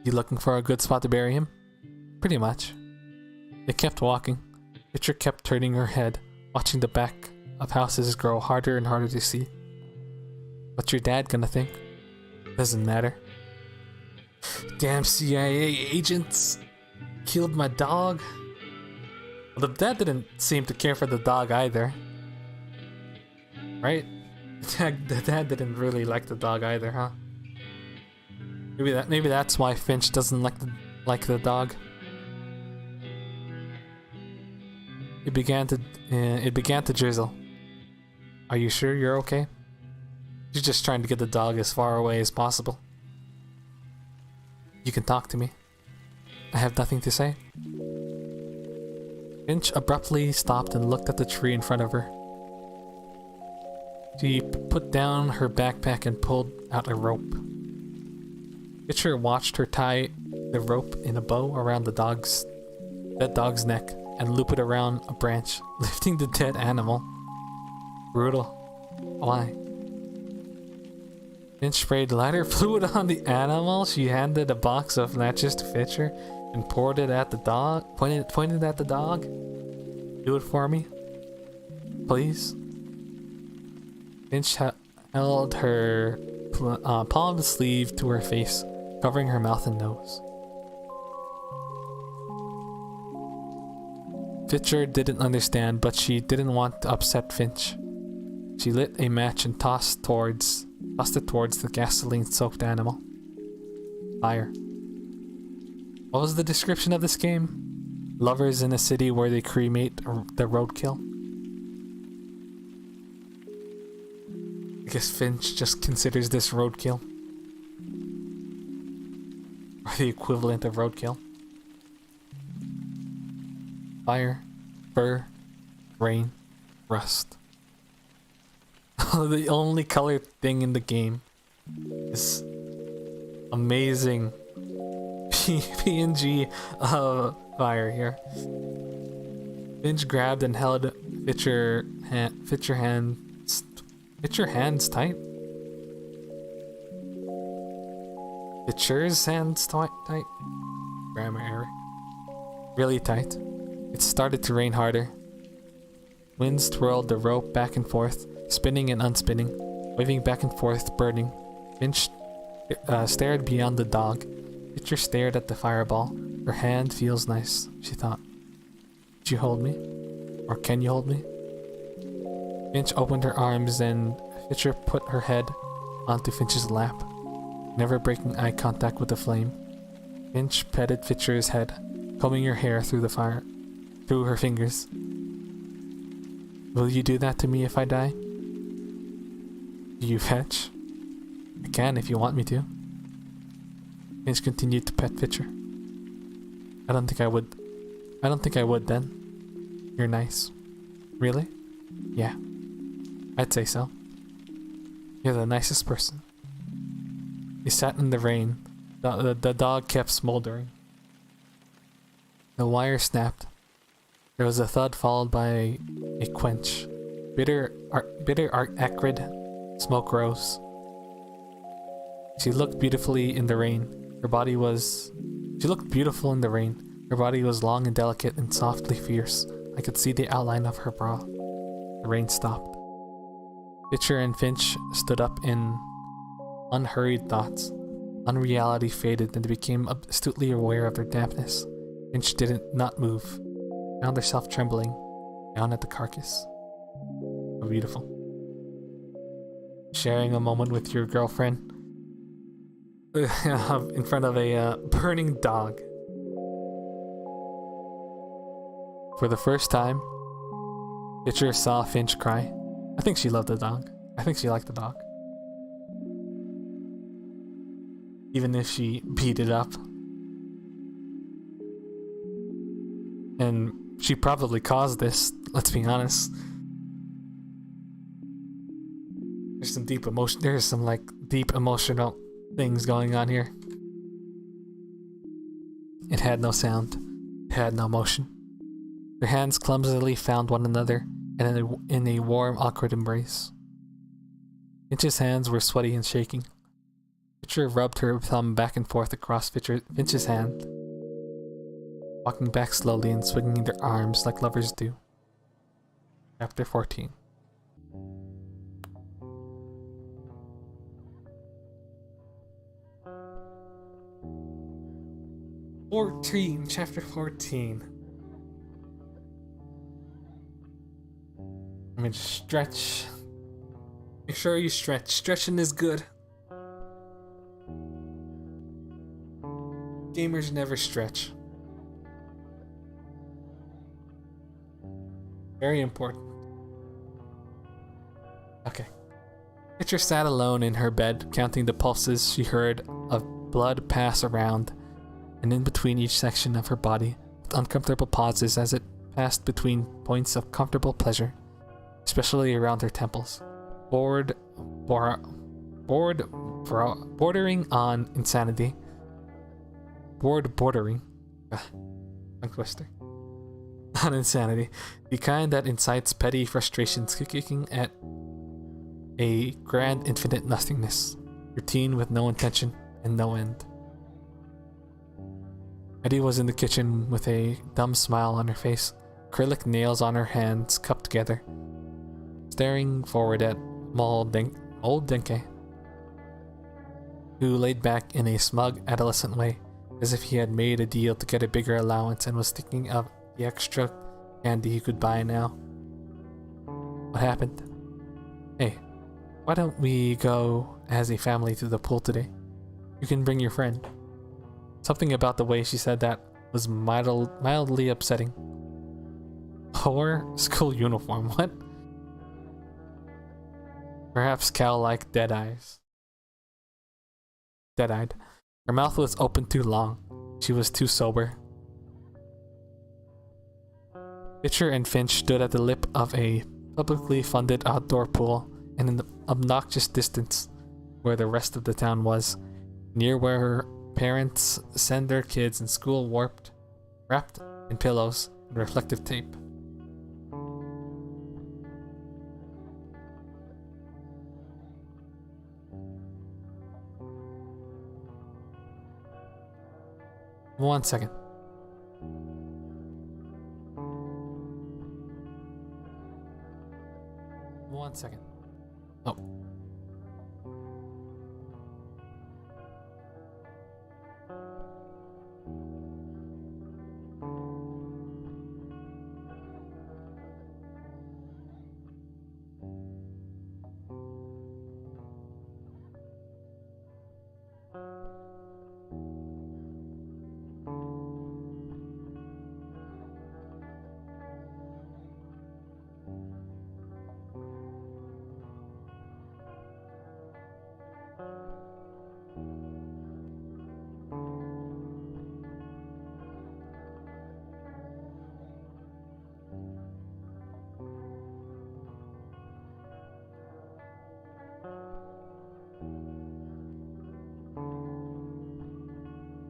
You looking for a good spot to bury him? Pretty much. They kept walking. Pitcher kept turning her head, watching the back of houses grow harder and harder to see. What's your dad gonna think? Doesn't matter. Damn CIA agents killed my dog. Well, the dad didn't seem to care for the dog either. Right? The dad didn't really like the dog either, huh? Maybe that's why Finch doesn't like the dog. It began to drizzle. Are you sure you're okay? She's just trying to get the dog as far away as possible. You can talk to me. I have nothing to say. Finch abruptly stopped and looked at the tree in front of her. She put down her backpack and pulled out a rope. Pitcher watched her tie the rope in a bow around the dead dog's neck and loop it around a branch, lifting the dead animal. Brutal. Why? Finch sprayed lighter fluid on the animal. She handed a box of matches to Pitcher and poured it at the dog. Pointed at the dog. Do it for me, please. Finch held her palm sleeve to her face, covering her mouth and nose. Pitcher didn't understand, but she didn't want to upset Finch. She lit a match and tossed it towards the gasoline-soaked animal. Fire. What was the description of this game? Lovers in a city where they cremate the roadkill? I guess Finch just considers this roadkill. Or the equivalent of roadkill. Fire, fur, rain, rust. The only colored thing in the game is amazing PNG fire here. Finch grabbed and held Fitcher's hands tight. Fitcher's hands tight. Grammar error. Really tight. It started to rain harder. Winds twirled the rope back and forth, spinning and unspinning, waving back and forth, burning. Finch stared beyond the dog. Fitcher stared at the fireball. Her hand feels nice, she thought. Could you hold me? Or can you hold me? Finch opened her arms and Fitcher put her head onto Finch's lap, never breaking eye contact with the flame. Finch petted Fitcher's head, combing her hair through the fire, through her fingers. Will you do that to me if I die? Do you fetch? I can if you want me to. Finch continued to pet Fitcher. I don't think I would. I don't think I would then. You're nice. Really? Yeah. I'd say so. You're the nicest person. He sat in the rain. The dog kept smoldering. The wire snapped. There was a thud followed by a quench. Bitter, acrid smoke rose. She looked beautifully in the rain. Her body was... She looked beautiful in the rain. Her body was long and delicate and softly fierce. I could see the outline of her bra. The rain stopped. Fitcher and Finch stood up in unhurried thoughts. Unreality faded and they became astutely aware of their dampness. Finch didn't not move. Found herself trembling down at the carcass. So beautiful. Sharing a moment with your girlfriend in front of a burning dog. For the first time, Fitcher saw Finch cry. I think she loved the dog. I think she liked the dog. Even if she beat it up. And she probably caused this, let's be honest. There's some deep emotion. There's some like deep emotional things going on here. It had no sound. It had no motion. Their hands clumsily found one another and in a warm, awkward embrace. Finch's hands were sweaty and shaking. Fitcher rubbed her thumb back and forth across Finch's hand, walking back slowly and swinging their arms like lovers do. Chapter 14. Chapter 14. I'm gonna stretch. Make sure you stretch. Stretching is good. Gamers never stretch. Very important. Okay. Fitcher sat alone in her bed, counting the pulses she heard of blood pass around and in between each section of her body, with uncomfortable pauses as it passed between points of comfortable pleasure, especially around her temples. Bordering on insanity. Bordering. Tongue twister. On insanity. The kind that incites petty frustrations kicking at a grand infinite nothingness. Routine with no intention and no end. Eddie was in the kitchen with a dumb smile on her face, acrylic nails on her hands cupped together, staring forward at old Denke, who laid back in a smug adolescent way, as if he had made a deal to get a bigger allowance and was thinking of the extra candy he could buy now. What happened? Hey, why don't we go as a family to the pool today? You can bring your friend. Something about the way she said that was mildly upsetting. Or school uniform, what? Perhaps Cal liked dead-eyed. Her mouth was open too long. She was too sober. Fitcher and Finch stood at the lip of a publicly funded outdoor pool and in the obnoxious distance where the rest of the town was, near where parents send their kids in school wrapped in pillows and reflective tape. One second. One second. Oh.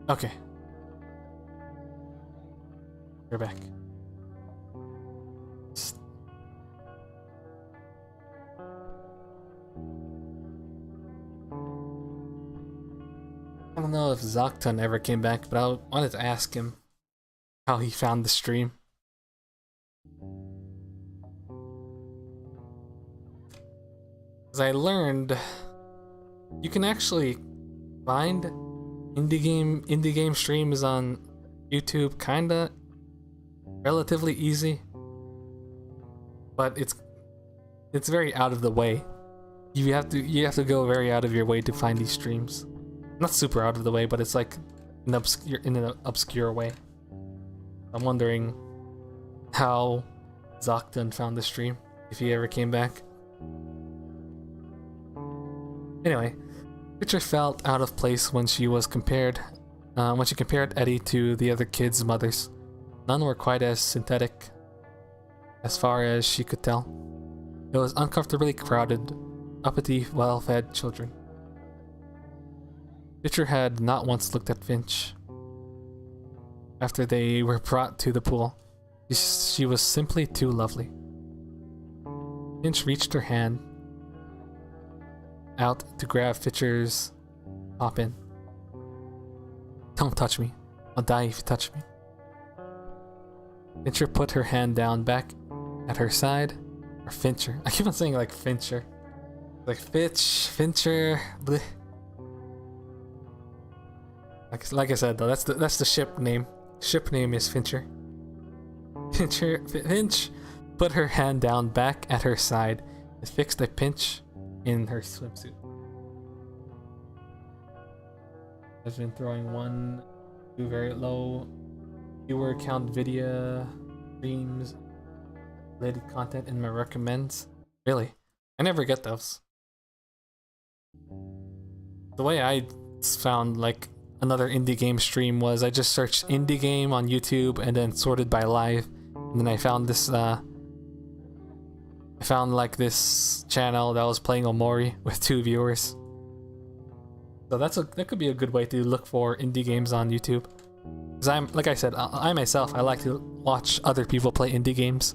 Okay. We're back. I don't know if Zocton ever came back, but I wanted to ask him how he found the stream. As I learned, you can actually find indie game streams on YouTube kinda relatively easy, but it's very out of the way. You have to go very out of your way to find these streams. Not super out of the way, but it's like in an obscure way. I'm wondering how Zocton found the stream, if he ever came back. Anyway, Pitcher felt out of place when she compared Eddie to the other kids' mothers. None were quite as synthetic, as far as she could tell. It was uncomfortably crowded, uppity, well-fed children. Pitcher had not once looked at Finch. After they were brought to the pool, she was simply too lovely. Finch reached her hand out to grab Fitcher's pop in. Don't touch me. I'll die if you touch me. Fincher put her hand down back at her side. Or Fincher. I keep on saying like Fincher. Like Fincher. Bleh. Like I said though, that's the ship name. Ship name is Fincher. Finch put her hand down back at her side and fixed a pinch in her swimsuit. Has been throwing 1, 2 very low viewer count video streams related content in my recommends. Really? I never get those. The way I found like another indie game stream was I just searched indie game on YouTube and then sorted by live, and then I found this like this channel that was playing Omori with 2 viewers. So that could be a good way to look for indie games on YouTube. Because like I said, I myself, I like to watch other people play indie games.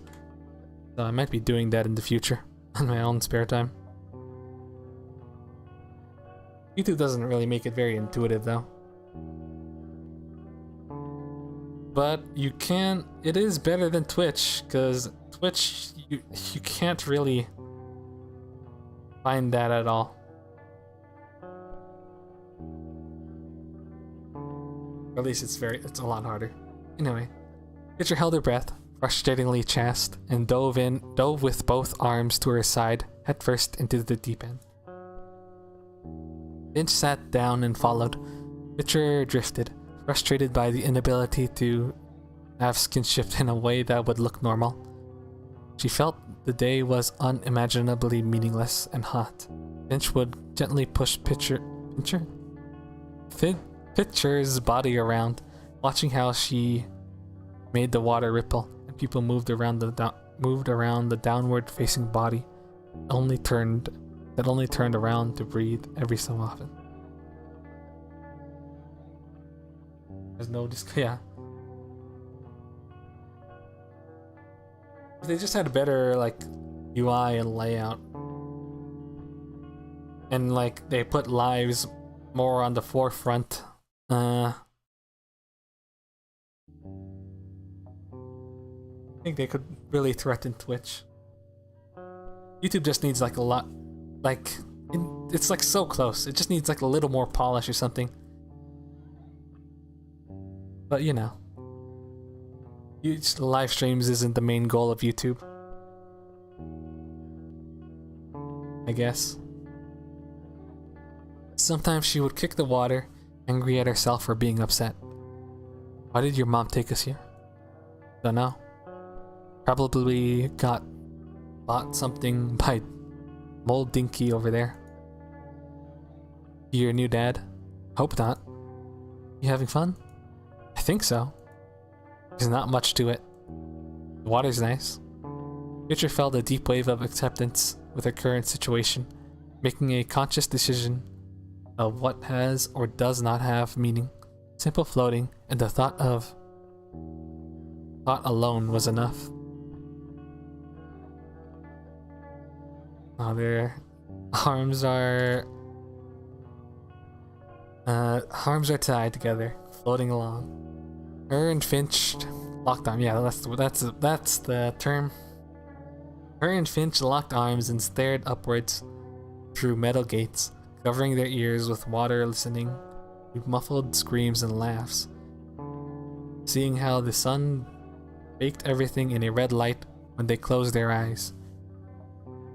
So I might be doing that in the future on my own spare time. YouTube doesn't really make it very intuitive though. But it is better than Twitch, because Twitch, you can't really find that at all. Or at least it's a lot harder. Anyway, Pitcher held her breath, frustratingly chaste, and dove with both arms to her side, headfirst into the deep end. Finch sat down and followed. Pitcher drifted, frustrated by the inability to have skinship in a way that would look normal. She felt the day was unimaginably meaningless and hot. Finch would gently push Pitcher's body around, watching how she made the water ripple and people moved around the downward-facing body, only turned around to breathe every so often. There's no yeah. If they just had a better like UI and layout, and like they put lives more on the forefront, I think they could really threaten Twitch. YouTube just needs like a lot, like it's like so close. It just needs like a little more polish or something. But you know, live streams isn't the main goal of YouTube, I guess. Sometimes she would kick the water, angry at herself for being upset. Why did your mom take us here? Don't know. Probably bought something by Mold Dinky over there. Your new dad? Hope not. You having fun? I think so. There's not much to it. The water's nice. Future felt a deep wave of acceptance with her current situation, making a conscious decision of what has or does not have meaning. Simple floating, and the thought alone was enough. Oh, their arms are tied together, floating along. Her and Finch locked arms. Yeah, that's the term. Her and Finch locked arms and stared upwards through metal gates, covering their ears with water, listening to muffled screams and laughs. Seeing how the sun baked everything in a red light when they closed their eyes.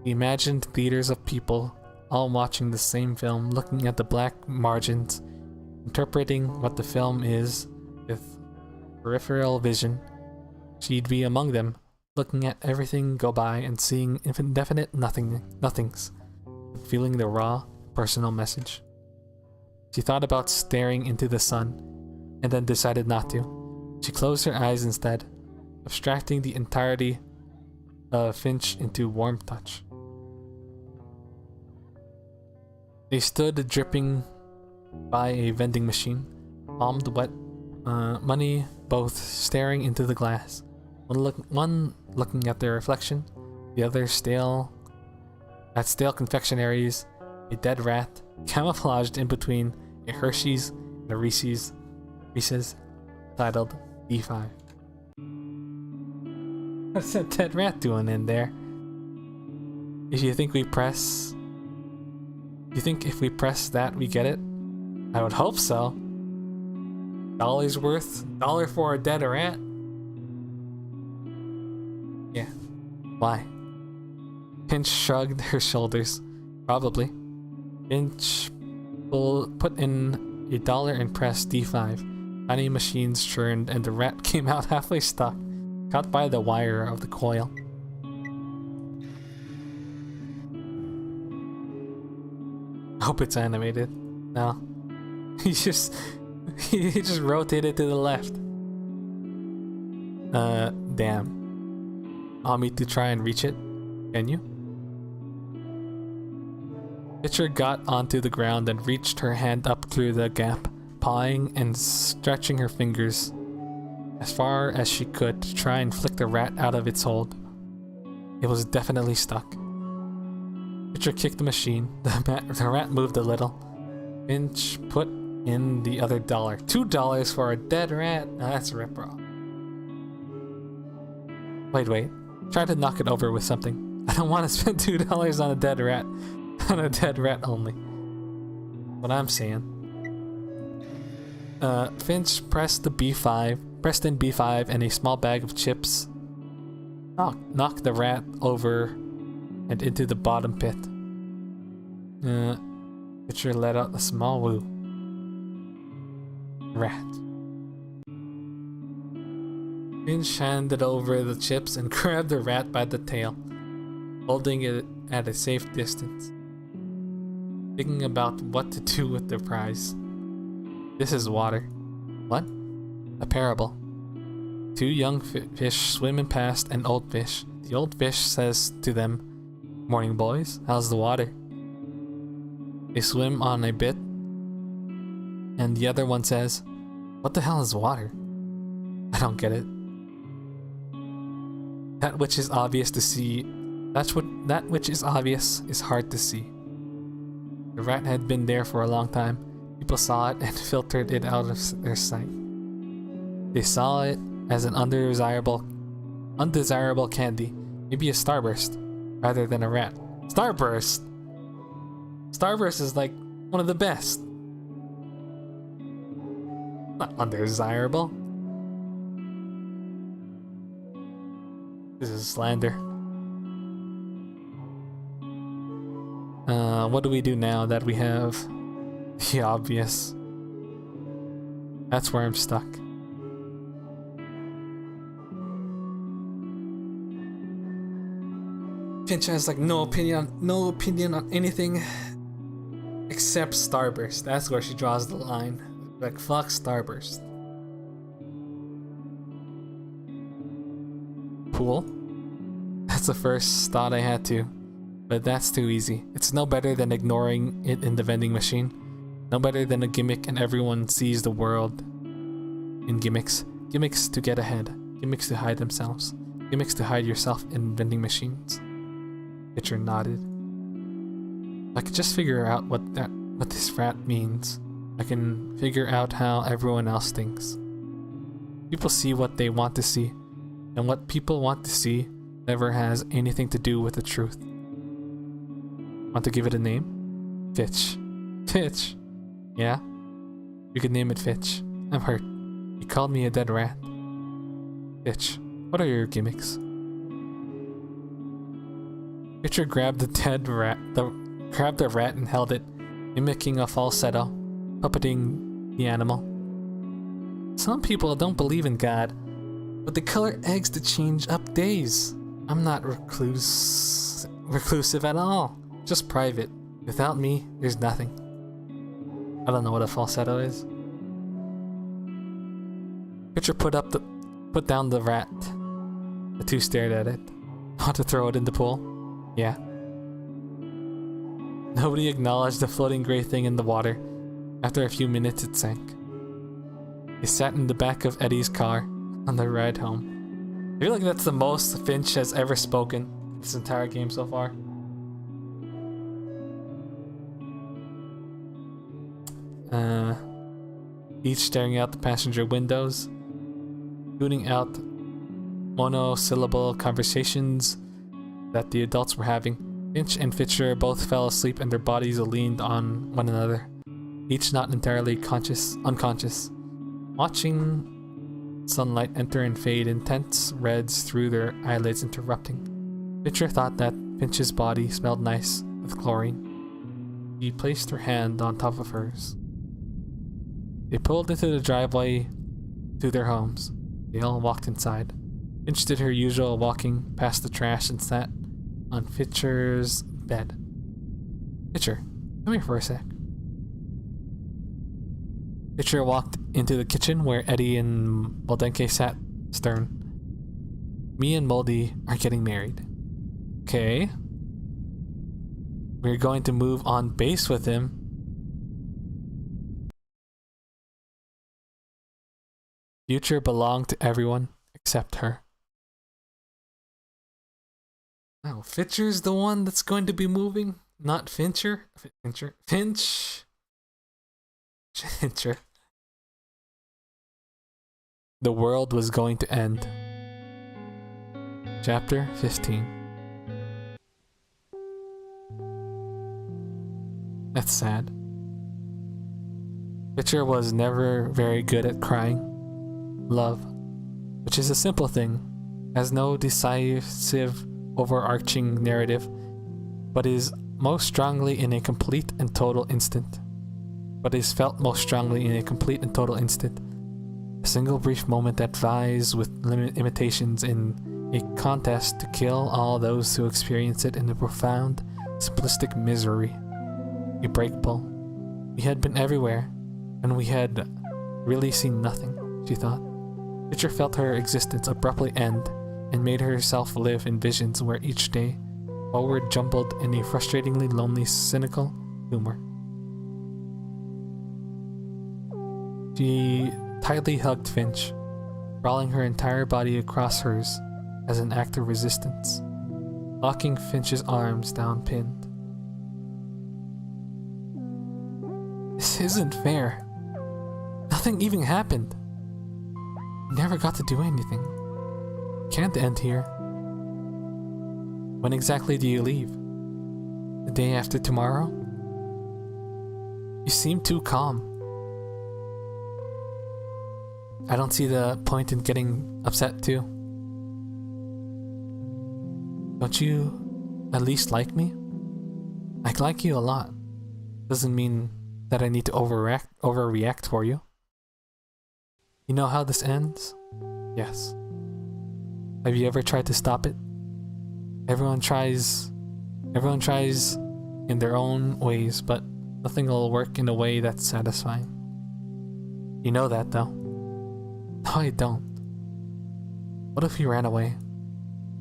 The imagined theaters of people, all watching the same film, looking at the black margins, interpreting what the film is with peripheral vision. She'd be among them, looking at everything go by and seeing indefinite nothings, but feeling the raw, personal message. She thought about staring into the sun, and then decided not to. She closed her eyes instead, abstracting the entirety of Finch into warm touch. They stood dripping by a vending machine, palmed wet money, both staring into the glass. One looking at their reflection, the other at stale confectionaries, a dead rat, camouflaged in between a Hershey's and a Reese's, titled D5. What's that dead rat doing in there? If you think if we press that we get it? I would hope so. $1 worth? $1 for a dead rat? Yeah. Why? Finch shrugged her shoulders. Probably. Finch put in $1 and pressed D5. Tiny machines churned and the rat came out halfway stuck, caught by the wire of the coil. I hope it's animated. No. He just rotated to the left. Damn. Want me to try and reach it? Can you? Pitcher got onto the ground and reached her hand up through the gap, pawing and stretching her fingers as far as she could to try and flick the rat out of its hold. It was definitely stuck. Pitcher kicked the machine. The rat moved a little. Finch put in the other $1. $2 for a dead rat? Now that's a rip-off. Wait. Try to knock it over with something. I don't want to spend $2 on a dead rat. On a dead rat only. What I'm saying. Finch pressed in B5 and a small bag of chips. Knocked the rat over and into the bottom pit. Pitcher let out a small woo. Rat. Finch handed over the chips and grabbed the rat by the tail, holding it at a safe distance, thinking about what to do with the prize. This is water. What? A parable. Two young fish swimming past an old fish. The old fish says to them, "Morning, boys. How's the water?" They swim on a bit, and the other one says, What the hell is water? I don't get it. That which is obvious to see, that which is obvious is hard to see. The rat had been there for a long time. People saw it and filtered it out of their sight. They saw it as an undesirable candy, maybe a starburst, rather than a rat. Starburst! Starburst is like one of the best. Not undesirable. This is slander. What do we do now that we have the obvious? That's where I'm stuck. Finch has like no opinion on anything except Starburst. That's where she draws the line. Like, fuck Starburst. Pool? That's the first thought I had to. But that's too easy. It's no better than ignoring it in the vending machine. No better than a gimmick, and everyone sees the world in gimmicks. Gimmicks to get ahead. Gimmicks to hide themselves. Gimmicks to hide yourself in vending machines. Pitcher nodded. I could just figure out what this rat means. I can figure out how everyone else thinks. People see what they want to see, and what people want to see never has anything to do with the truth. Want to give it a name? Fitch. Fitch? Yeah? You could name it Fitch. I'm hurt. You called me a dead rat. Fitch, what are your gimmicks? Pitcher grabbed the dead rat, grabbed the rat and held it, mimicking a falsetto, puppeting the animal. Some people don't believe in God, but they color eggs to change up days. I'm not reclusive at all. Just private. Without me, there's nothing. I don't know what a falsetto is. Pitcher put down the rat. The two stared at it. Want to throw it in the pool? Yeah. Nobody acknowledged the floating gray thing in the water. After a few minutes, it sank. They sat in the back of Eddie's car on the ride home. I feel like that's the most Finch has ever spoken this entire game so far. Each staring out the passenger windows, tuning out monosyllable conversations that the adults were having. Finch and Fisher both fell asleep and their bodies leaned on one another, each not entirely unconscious, watching sunlight enter and fade, intense reds through their eyelids interrupting. Fisher thought that Finch's body smelled nice with chlorine. He placed her hand on top of hers. They pulled into the driveway to their homes. They all walked inside. Finch did her usual walking past the trash and sat on Fisher's bed. Fisher, come here for a sec. Fisher walked into the kitchen where Eddie and Moldenke sat stern. Me and Moldy are getting married. Okay. We're going to move on base with him. Future belonged to everyone except her. Oh, Fincher's the one that's going to be moving, not Fincher. Fincher. The world was going to end. Chapter 15. That's sad. Fincher was never very good at crying. Love, which is a simple thing, has no decisive overarching narrative, but is most strongly in a complete and total instant. But is felt most strongly in a complete and total instant. A single brief moment that vies with imitations in a contest to kill all those who experience it in a profound, simplistic misery. A break pull. We had been everywhere, and we had really seen nothing, she thought. Fisher felt her existence abruptly end and made herself live in visions where each day forward jumbled in a frustratingly lonely, cynical humor. She tightly hugged Finch, sprawling her entire body across hers as an act of resistance, locking Finch's arms down pinned. This isn't fair. Nothing even happened. You never got to do anything. Can't end here. When exactly do you leave? The day after tomorrow? You seem too calm. I don't see the point in getting upset too. Don't you at least like me? I like you a lot. Doesn't mean that I need to overreact for you. You know how this ends? Yes. Have you ever tried to stop it? Everyone tries in their own ways, but nothing will work in a way that's satisfying. You know that though. No, I don't. What if you ran away?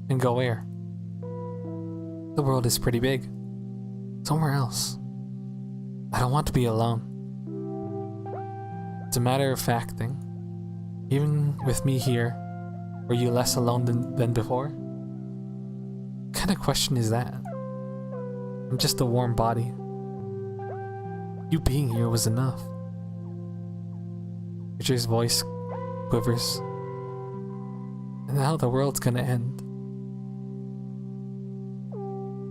And go where? The world is pretty big. Somewhere else. I don't want to be alone. It's a matter of fact thing. Even with me here, were you less alone than before? What kind of question is that? I'm just a warm body. You being here was enough. Richard's voice quivers. And now the world's gonna end.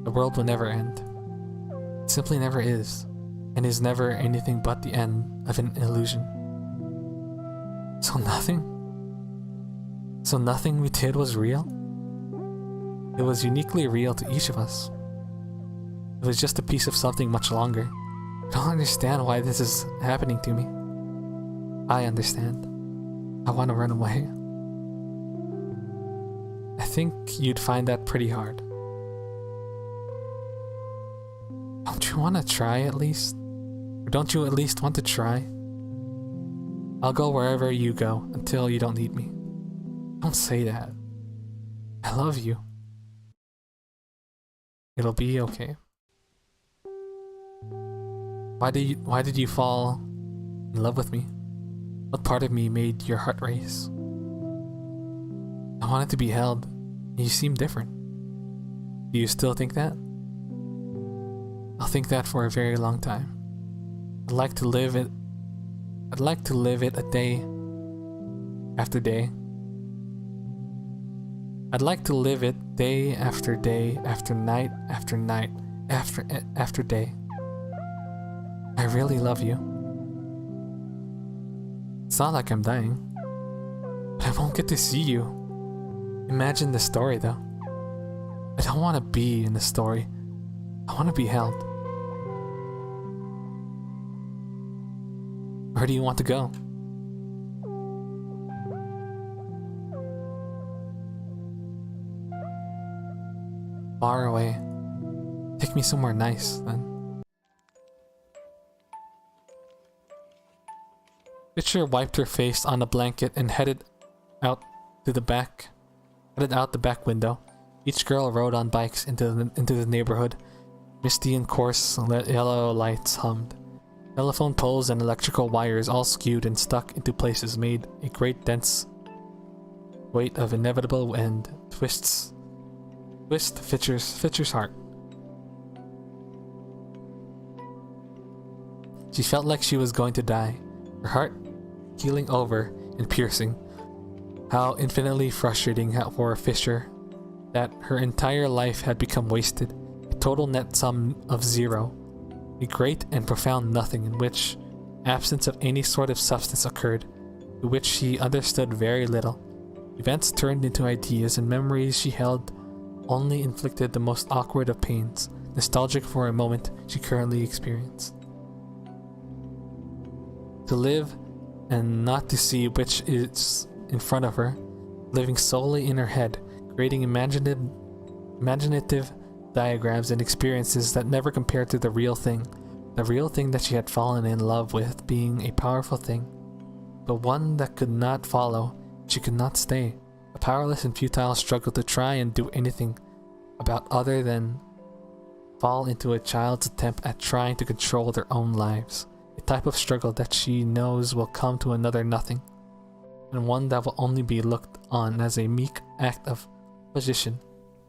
The world will never end. It simply never is, and is never anything but the end of an illusion. So nothing we did was real? It was uniquely real to each of us. It was just a piece of something much longer. I don't understand why this is happening to me. I understand. I want to run away. I think you'd find that pretty hard. Don't you want to try at least? Or don't you at least want to try? I'll go wherever you go until you don't need me. Don't say that. I love you. It'll be okay. Why did you fall in love with me? What part of me made your heart race? I wanted to be held. You seem different. Do you still think that? I'll think that for a very long time. I'd like to live it a day after day. I'd like to live it day after day, after night, after day. I really love you. It's not like I'm dying, but I won't get to see you. Imagine the story though. I don't want to be in the story. I want to be held. Where do you want to go? Far away. Take me somewhere nice, then. Fisher wiped her face on a blanket and headed out the back window. Each girl rode on bikes into the neighborhood. Misty and coarse yellow lights hummed. Telephone poles and electrical wires all skewed and stuck into places made a great dense weight of inevitable end. Twist Fisher's heart. She felt like she was going to die, her heart keeling over and piercing. How infinitely frustrating for Fisher that her entire life had become wasted, a total net sum of zero, a great and profound nothing in which absence of any sort of substance occurred, to which she understood very little. Events turned into ideas, and memories she held only inflicted the most awkward of pains, nostalgic for a moment she currently experienced. To live and not to see which is in front of her, living solely in her head, creating imaginative diagrams and experiences that never compared to the real thing that she had fallen in love with being a powerful thing, but one that could not follow, she could not stay, a powerless and futile struggle to try and do anything about other than fall into a child's attempt at trying to control their own lives, a type of struggle that she knows will come to another nothing, and one that will only be looked on as a meek act of position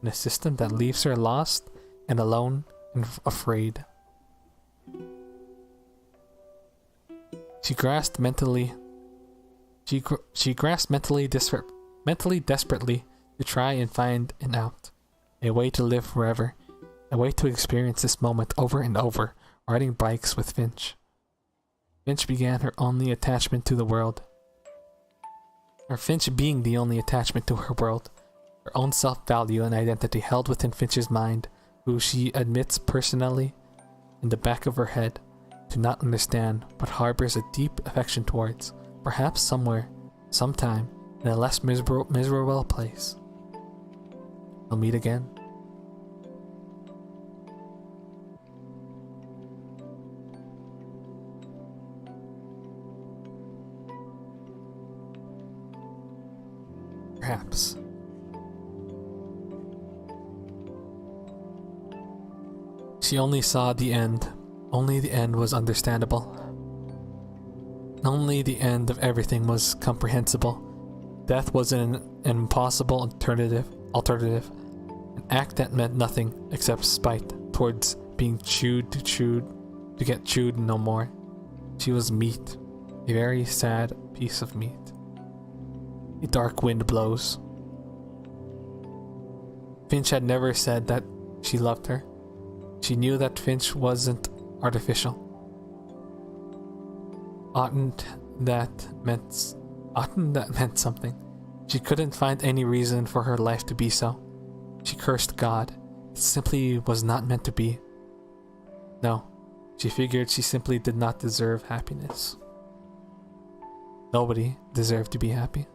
in a system that leaves her lost and alone and afraid. She grasped mentally desperately to try and find an out, a way to live forever, a way to experience this moment over and over, riding bikes with Finch. Finch began her only attachment to the world. Or Finch being the only attachment to her world, her own self-value and identity held within Finch's mind, who she admits personally, in the back of her head, to not understand, but harbors a deep affection towards, perhaps somewhere, sometime, in a less miserable place. They'll meet again. Perhaps. She only saw the end. Only the end was understandable. Only the end of everything was comprehensible. Death was an impossible alternative, an act that meant nothing except spite towards being chewed to get chewed no more. She was meat, a very sad piece of meat. A dark wind blows. Finch had never said that she loved her. She knew that Finch wasn't artificial. Oughtn't that meant something. She couldn't find any reason for her life to be so. She cursed God. It simply was not meant to be. No, she figured she simply did not deserve happiness. Nobody deserved to be happy.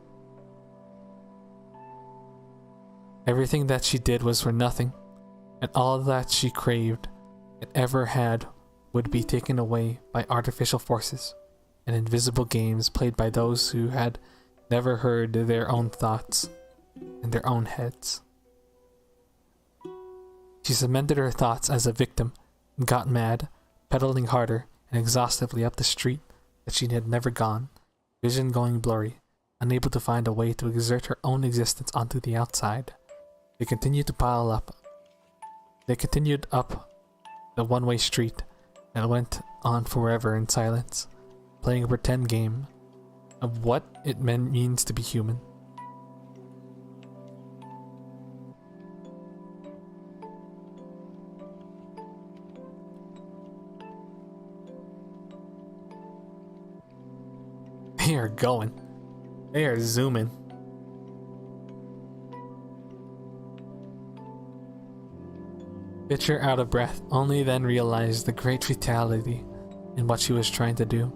Everything that she did was for nothing, and all that she craved and ever had would be taken away by artificial forces and invisible games played by those who had never heard their own thoughts in their own heads. She cemented her thoughts as a victim and got mad, pedaling harder and exhaustively up the street that she had never gone, vision going blurry, unable to find a way to exert her own existence onto the outside. They continued to pile up. They continued up the one-way street and went on forever in silence, playing a pretend game of what it means to be human. They are going. They are zooming. Pitcher out of breath, only then realized the great fatality in what she was trying to do.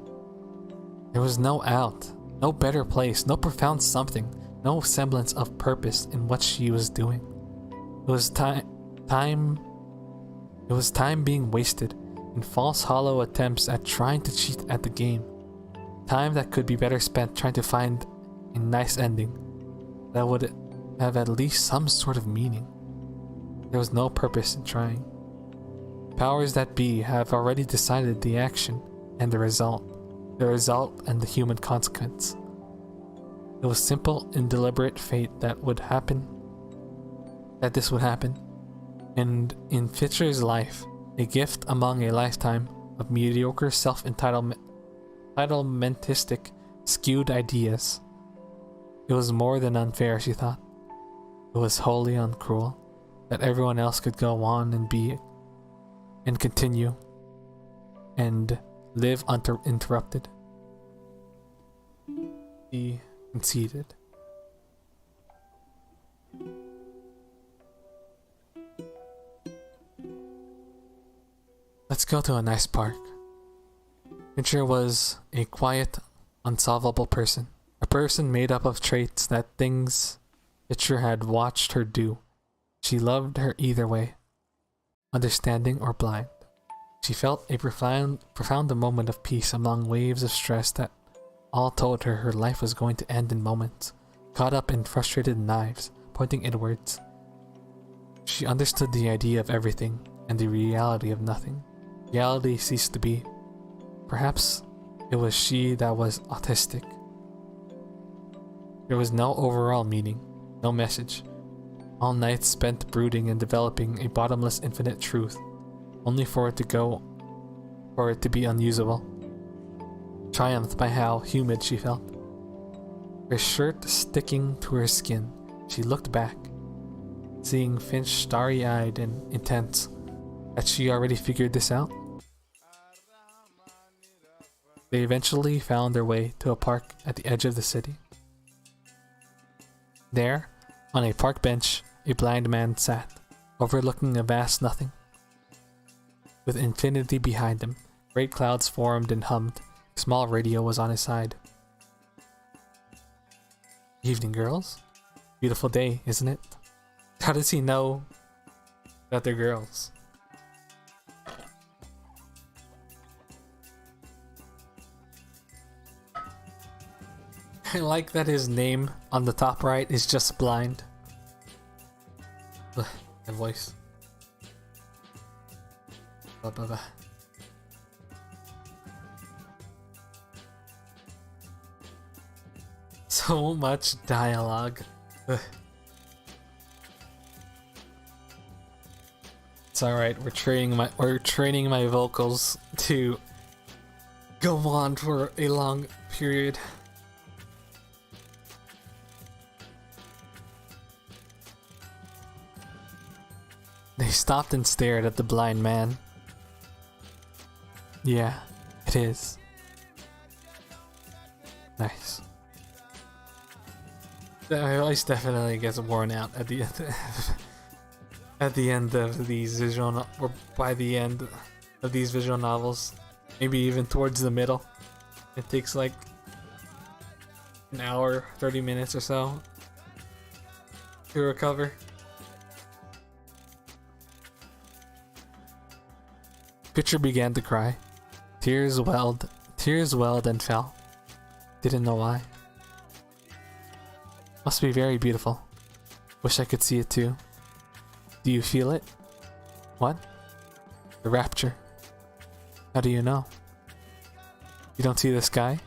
There was no out, no better place, no profound something, no semblance of purpose in what she was doing. It was time being wasted in false hollow attempts at trying to cheat at the game. Time that could be better spent trying to find a nice ending that would have at least some sort of meaning. There was no purpose in trying. Powers that be have already decided the action and the result and the human consequence. It was simple and deliberate fate that this would happen. And in Fitcher's life, a gift among a lifetime of mediocre entitlementistic, skewed ideas. It was more than unfair, she thought. It was wholly uncruel that everyone else could go on and be and continue and live uninterrupted. He conceded. Let's go to a nice park. Fincher was a quiet, unsolvable person. A person made up of traits that things Fincher had watched her do. She loved her either way, understanding or blind. She felt a profound moment of peace among waves of stress that all told her her life was going to end in moments, caught up in frustrated knives, pointing inwards. She understood the idea of everything and the reality of nothing. Reality ceased to be. Perhaps it was she that was autistic. There was no overall meaning, no message. All nights spent brooding and developing a bottomless infinite truth, only for it to be unusable. Triumphed by how humid she felt. Her shirt sticking to her skin, she looked back, seeing Finch starry-eyed and intense. Had she already figured this out? They eventually found their way to a park at the edge of the city. There, on a park bench, a blind man sat, overlooking a vast nothing. With infinity behind him, great clouds formed and hummed. A small radio was on his side. Evening, girls. Beautiful day, isn't it? How does he know that they're girls? I like that his name on the top right is just blind. Ugh, my voice. Blah, blah, blah. So much dialogue. Ugh. It's alright, we're training my vocals to go on for a long period. They stopped and stared at the blind man. Yeah, it is. Nice. The voice definitely gets worn out at the end. At the end of these or by the end of these visual novels, maybe even towards the middle. It takes like an hour, 30 minutes or so to recover. Pitcher began to cry. Tears welled and fell. Didn't know why. Must be very beautiful. Wish I could see it too. Do you feel it? What? The rapture. How do you know? You don't see the sky?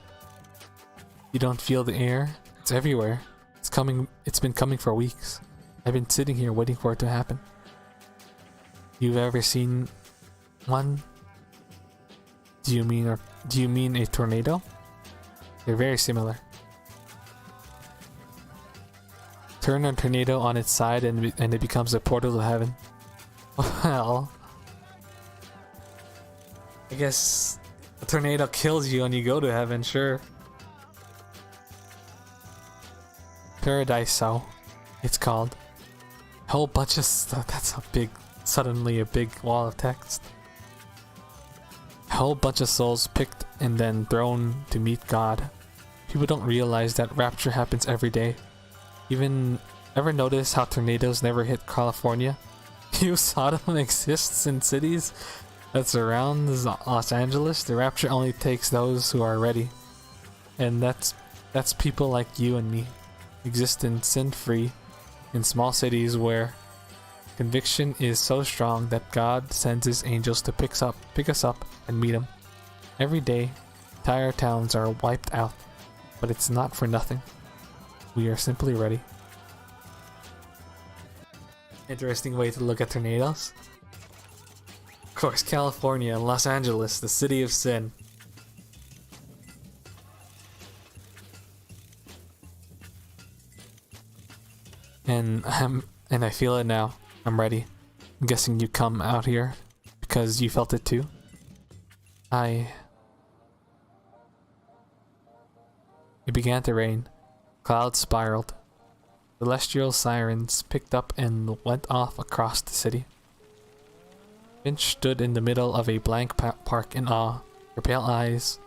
You don't feel the air? It's everywhere. It's coming. It's been coming for weeks. I've been sitting here waiting for it to happen. You've ever seen one? Do you mean a tornado? They're very similar. Turn a tornado on its side and it becomes a portal to heaven. Well, I guess a tornado kills you and you go to heaven, sure. Paradiso, it's called. A whole bunch of stuff. That's suddenly a big wall of text. A whole bunch of souls picked and then thrown to meet God. People don't realize that rapture happens every day. Even ever notice how tornadoes never hit California? You Sodom exists in cities that surround Los Angeles. The rapture only takes those who are ready. And that's people like you and me. Exist in sin-free in small cities where conviction is so strong that God sends his angels to pick us up and meet him. Every day, entire towns are wiped out, but it's not for nothing. We are simply ready. Interesting way to look at tornadoes. Of course, California and Los Angeles, the city of sin. And I feel it now. I'm ready. I'm guessing you come out here because you felt it too. It began to rain. Clouds spiraled. Celestial sirens picked up and went off across the city. Finch stood in the middle of a blank park in awe, her pale eyes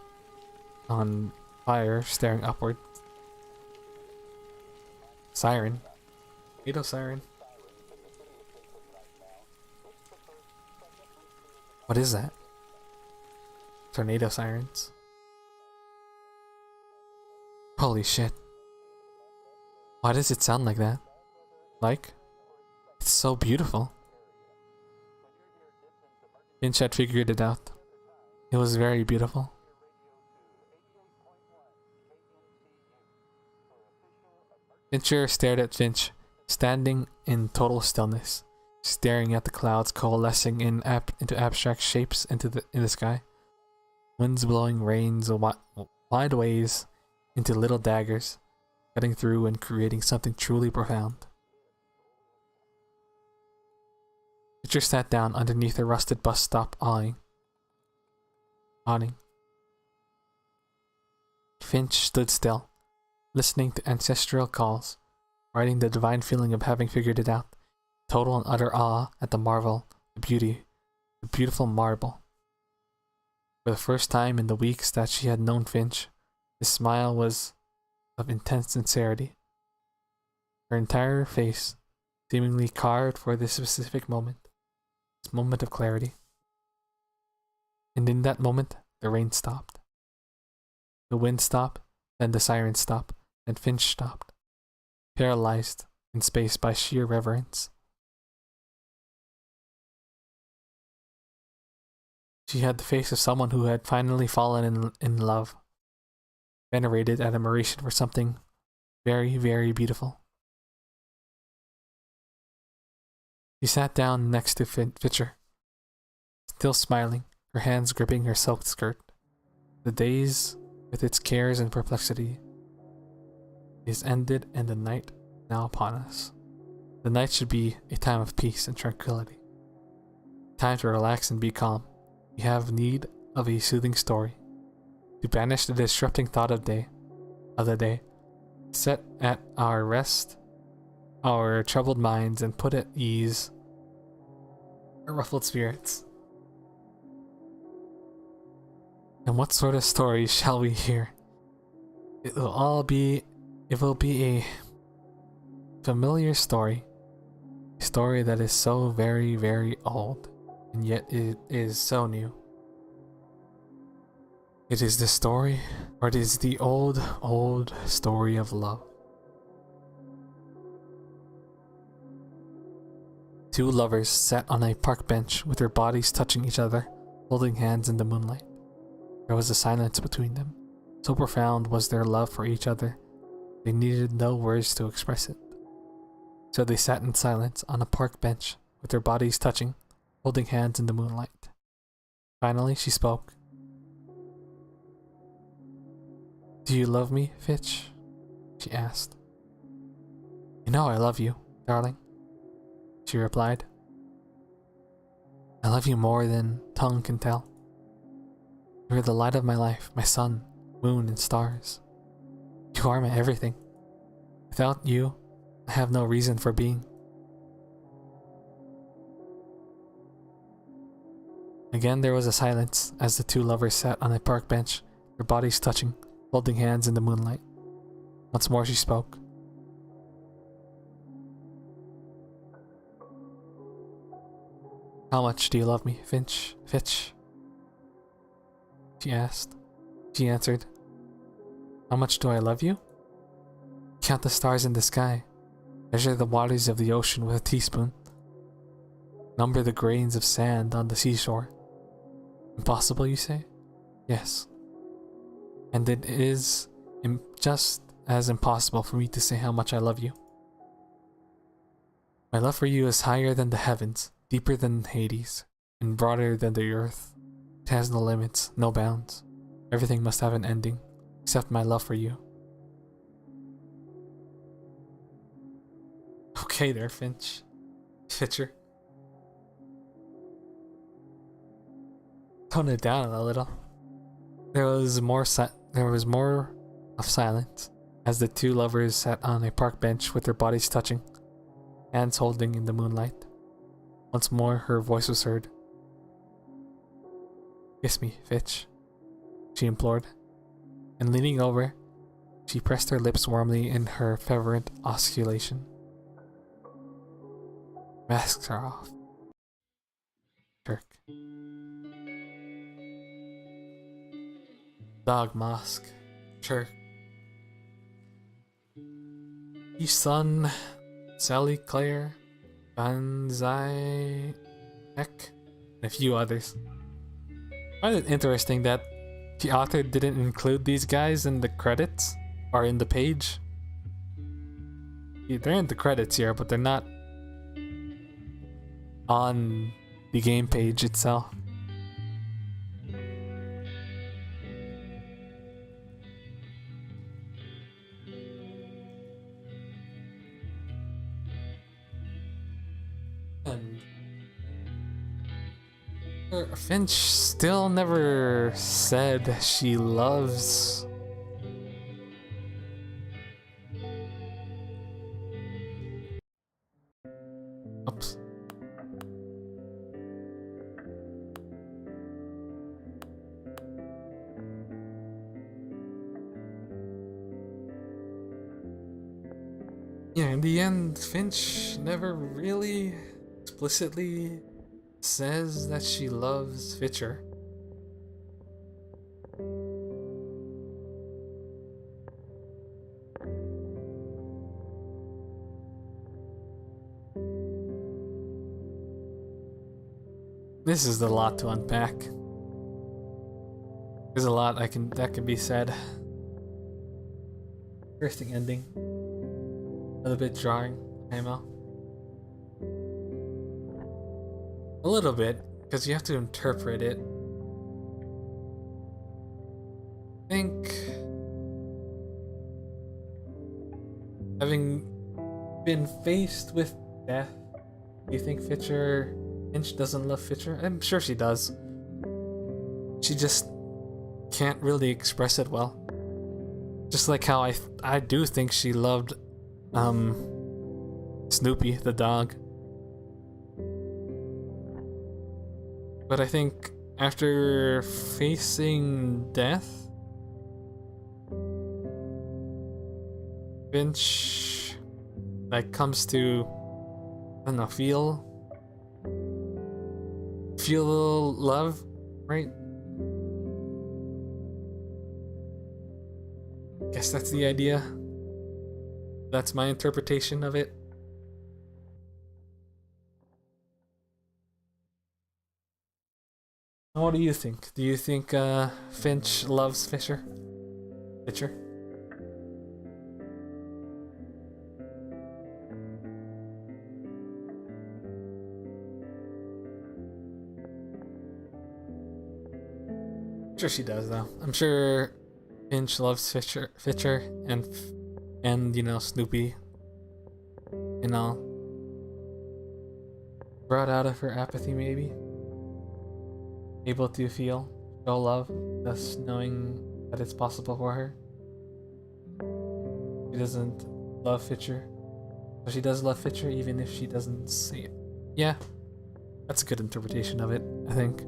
on fire staring upward. Siren. Tornado siren. What is that? Tornado sirens. Holy shit. Why does it sound like that? Like? It's so beautiful. Finch had figured it out. It was very beautiful. Fincher stared at Finch, standing in total stillness, staring at the clouds coalescing into abstract shapes in the sky. Winds blowing rains wide ways into little daggers, cutting through and creating something truly profound. Fincher sat down underneath a rusted bus stop awning. Finch stood still, listening to ancestral calls, riding the divine feeling of having figured it out, total and utter awe at the marvel, the beautiful marble. For the first time in the weeks that she had known Finch, his smile was of intense sincerity. Her entire face seemingly carved for this specific moment, this moment of clarity. And in that moment, the rain stopped. The wind stopped, then the siren stopped, and Finch stopped, paralyzed in space by sheer reverence. She had the face of someone who had finally fallen in love, venerated admiration for something very, very beautiful. She sat down next to Fincher, still smiling, her hands gripping her silk skirt. The days, with its cares and perplexity, is ended and the night now upon us. The night should be a time of peace and tranquility. Time to relax and be calm. We have need of a soothing story. To banish the disrupting thought of the day. Set at our rest our troubled minds and put at ease our ruffled spirits. And what sort of story shall we hear? It will be a familiar story. A story that is so very, very old, and yet it is so new. It is the story, or it is the old, old story of love. Two lovers sat on a park bench with their bodies touching each other, holding hands in the moonlight. There was a silence between them. So profound was their love for each other, they needed no words to express it. So they sat in silence on a park bench with their bodies touching, holding hands in the moonlight. Finally, she spoke. "Do you love me, Fitch?" she asked. "You know I love you, darling," she replied. "I love you more than tongue can tell. You are the light of my life, my sun, moon, and stars. You are my everything. Without you, I have no reason for being." Again there was a silence as the two lovers sat on a park bench, their bodies touching, holding hands in the moonlight. Once more she spoke. "How much do you love me, Finch? Fitch?" she asked. She answered, "How much do I love you? Count the stars in the sky. Measure the waters of the ocean with a teaspoon. Number the grains of sand on the seashore. Impossible, you say? Yes. And it is just as impossible for me to say how much I love you. My love for you is higher than the heavens, deeper than Hades, and broader than the earth. It has no limits, no bounds. Everything must have an ending, except my love for you." Okay there, Finch. Fitcher. Tone it down a little. There was more of silence as the two lovers sat on a park bench with their bodies touching, hands holding in the moonlight. Once more her voice was heard. "Kiss me, Fitch," she implored, and leaning over, she pressed her lips warmly in her fervent osculation. Masks are off. Chirk. Dog mask. Chirk. Sun, Sally Claire, Banzai Heck, and a few others. I find it interesting that the author didn't include these guys in the credits or in the page. they're in the credits here, but they're not on the game page itself. And Finch still never said she loves. Oops. Yeah, in the end, Finch never really explicitly says that she loves Fitcher. This is a lot to unpack. There's a lot that can be said. Interesting ending. A little bit jarring, Ammo. A little bit, because you have to interpret it. I think having been faced with death, do you think Finch doesn't love Fitcher? I'm sure she does. She just can't really express it well. Just like how I do think she loved Snoopy the dog. But I think after facing death, Finch like comes to, I don't know, feel love, right? Guess that's the idea. That's my interpretation of it. What do you think? Do you think Finch loves Fitcher? I'm sure she does, though. I'm sure Finch loves Fitcher and you know, Snoopy, you know, brought out of her apathy, maybe. Able to show love, thus knowing that it's possible for her. She doesn't love Fitcher, but she does love Fitcher even if she doesn't say it. Yeah, that's a good interpretation of it, I think.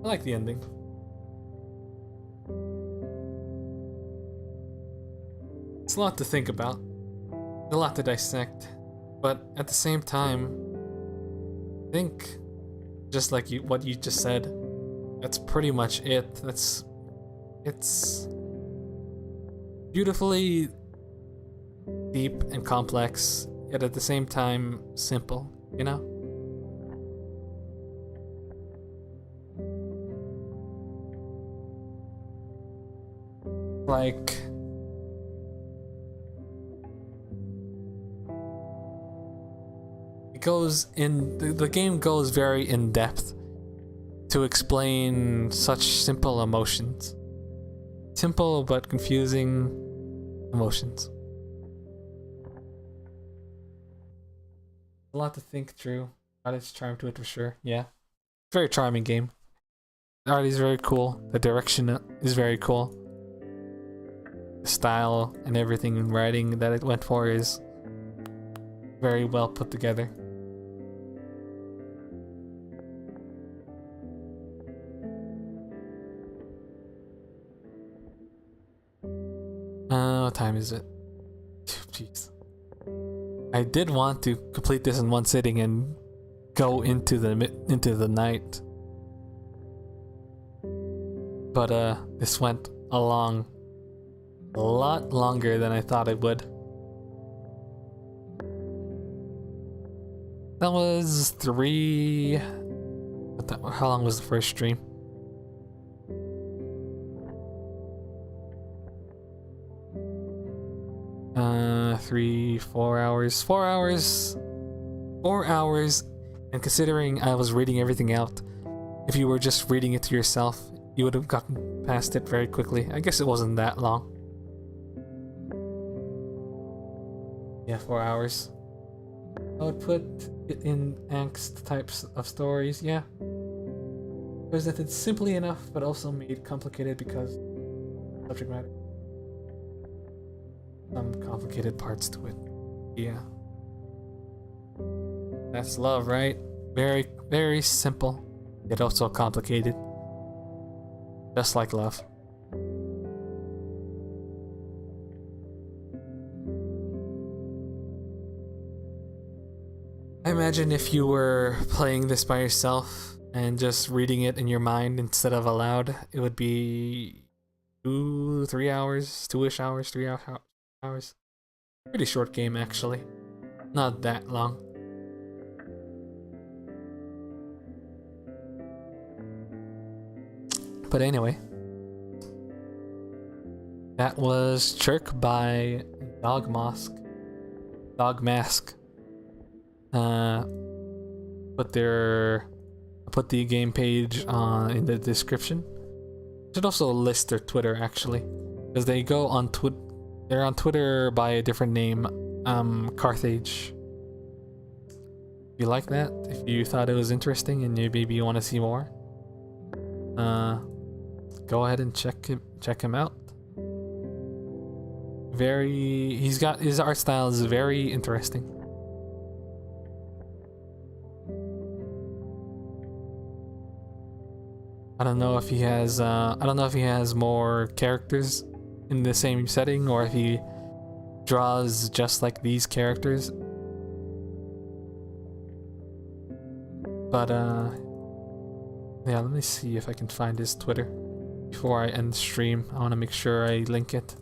I like the ending. It's a lot to think about. A lot to dissect, but at the same time, I think, just like what you just said, that's pretty much it. It's beautifully deep and complex, yet at the same time simple, you know? Like, the game goes very in depth to explain such simple emotions. Simple but confusing emotions. A lot to think through. Got its charm to it for sure. Yeah. Very charming game. The art is very cool. The direction is very cool. The style and everything in writing that it went for is very well put together. What time is it? Jeez. I did want to complete this in one sitting and go into the night, but this went a lot longer than I thought it would. That was 3. How long was the first stream? 3, 4 hours. 4 hours. 4 hours. And considering I was reading everything out, if you were just reading it to yourself, you would have gotten past it very quickly. I guess it wasn't that long. Yeah, 4 hours. I would put it in angst types of stories, yeah. Because that it's simply enough, but also made complicated because subject matter. Some complicated parts to it. Yeah. That's love, right? Very, very simple, yet also complicated. Just like love. I imagine if you were playing this by yourself and just reading it in your mind instead of aloud, it would be 3 hours, 2-ish hours, 3 hours. Pretty short game actually. Not that long. But anyway, that was Chirk by Dogmask. Put the game page in the description. Should also list their Twitter actually, because they go on they're on Twitter by a different name, Carthage. If you like that, if you thought it was interesting and maybe you want to see more, go ahead and check him out. His art style is very interesting. I don't know if he has more characters in the same setting or if he draws just like these characters. But yeah, let me see if I can find his Twitter before I end the stream. I want to make sure I link it.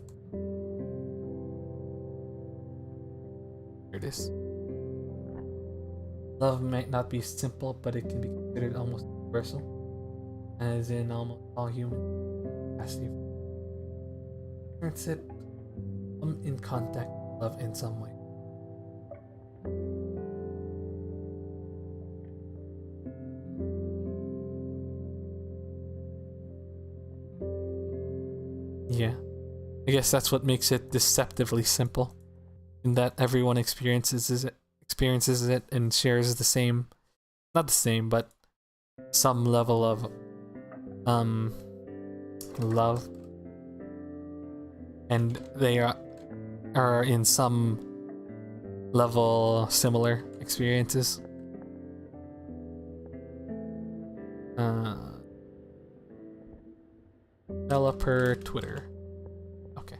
Here it is. Love might not be simple, but it can be considered almost universal, as in almost all human capacity. It's it in contact with love in some way. Yeah, I guess that's what makes it deceptively simple, in that everyone experiences it and shares the same, not the same, but some level of love, and they are in some level similar experiences. Developer Twitter. Okay.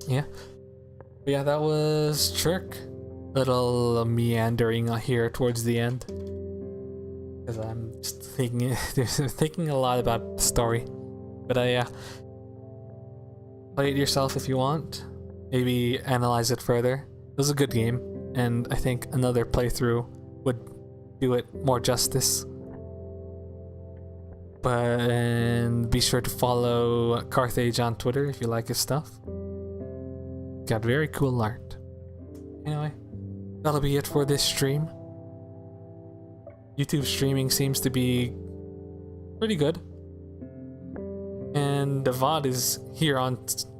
Yeah. But yeah, that was Chirk. Little meandering here towards the end, because I'm just thinking a lot about the story. But yeah, play it yourself if you want. Maybe analyze it further. It was a good game, and I think another playthrough would do it more justice. And be sure to follow Carthage on Twitter if you like his stuff. Got very cool art. Anyway, that'll be it for this stream. YouTube streaming seems to be pretty good, and the VOD is here on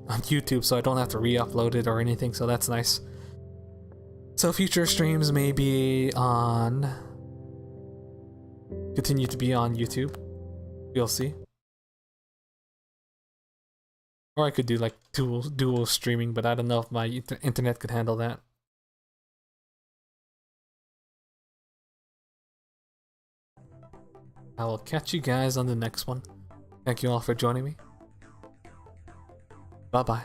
YouTube, so I don't have to re-upload it or anything, so that's nice. So future streams may be continue to be on YouTube. We'll see. Or I could do like dual streaming, but I don't know if my internet could handle that. I will catch you guys on the next one. Thank you all for joining me. Bye bye.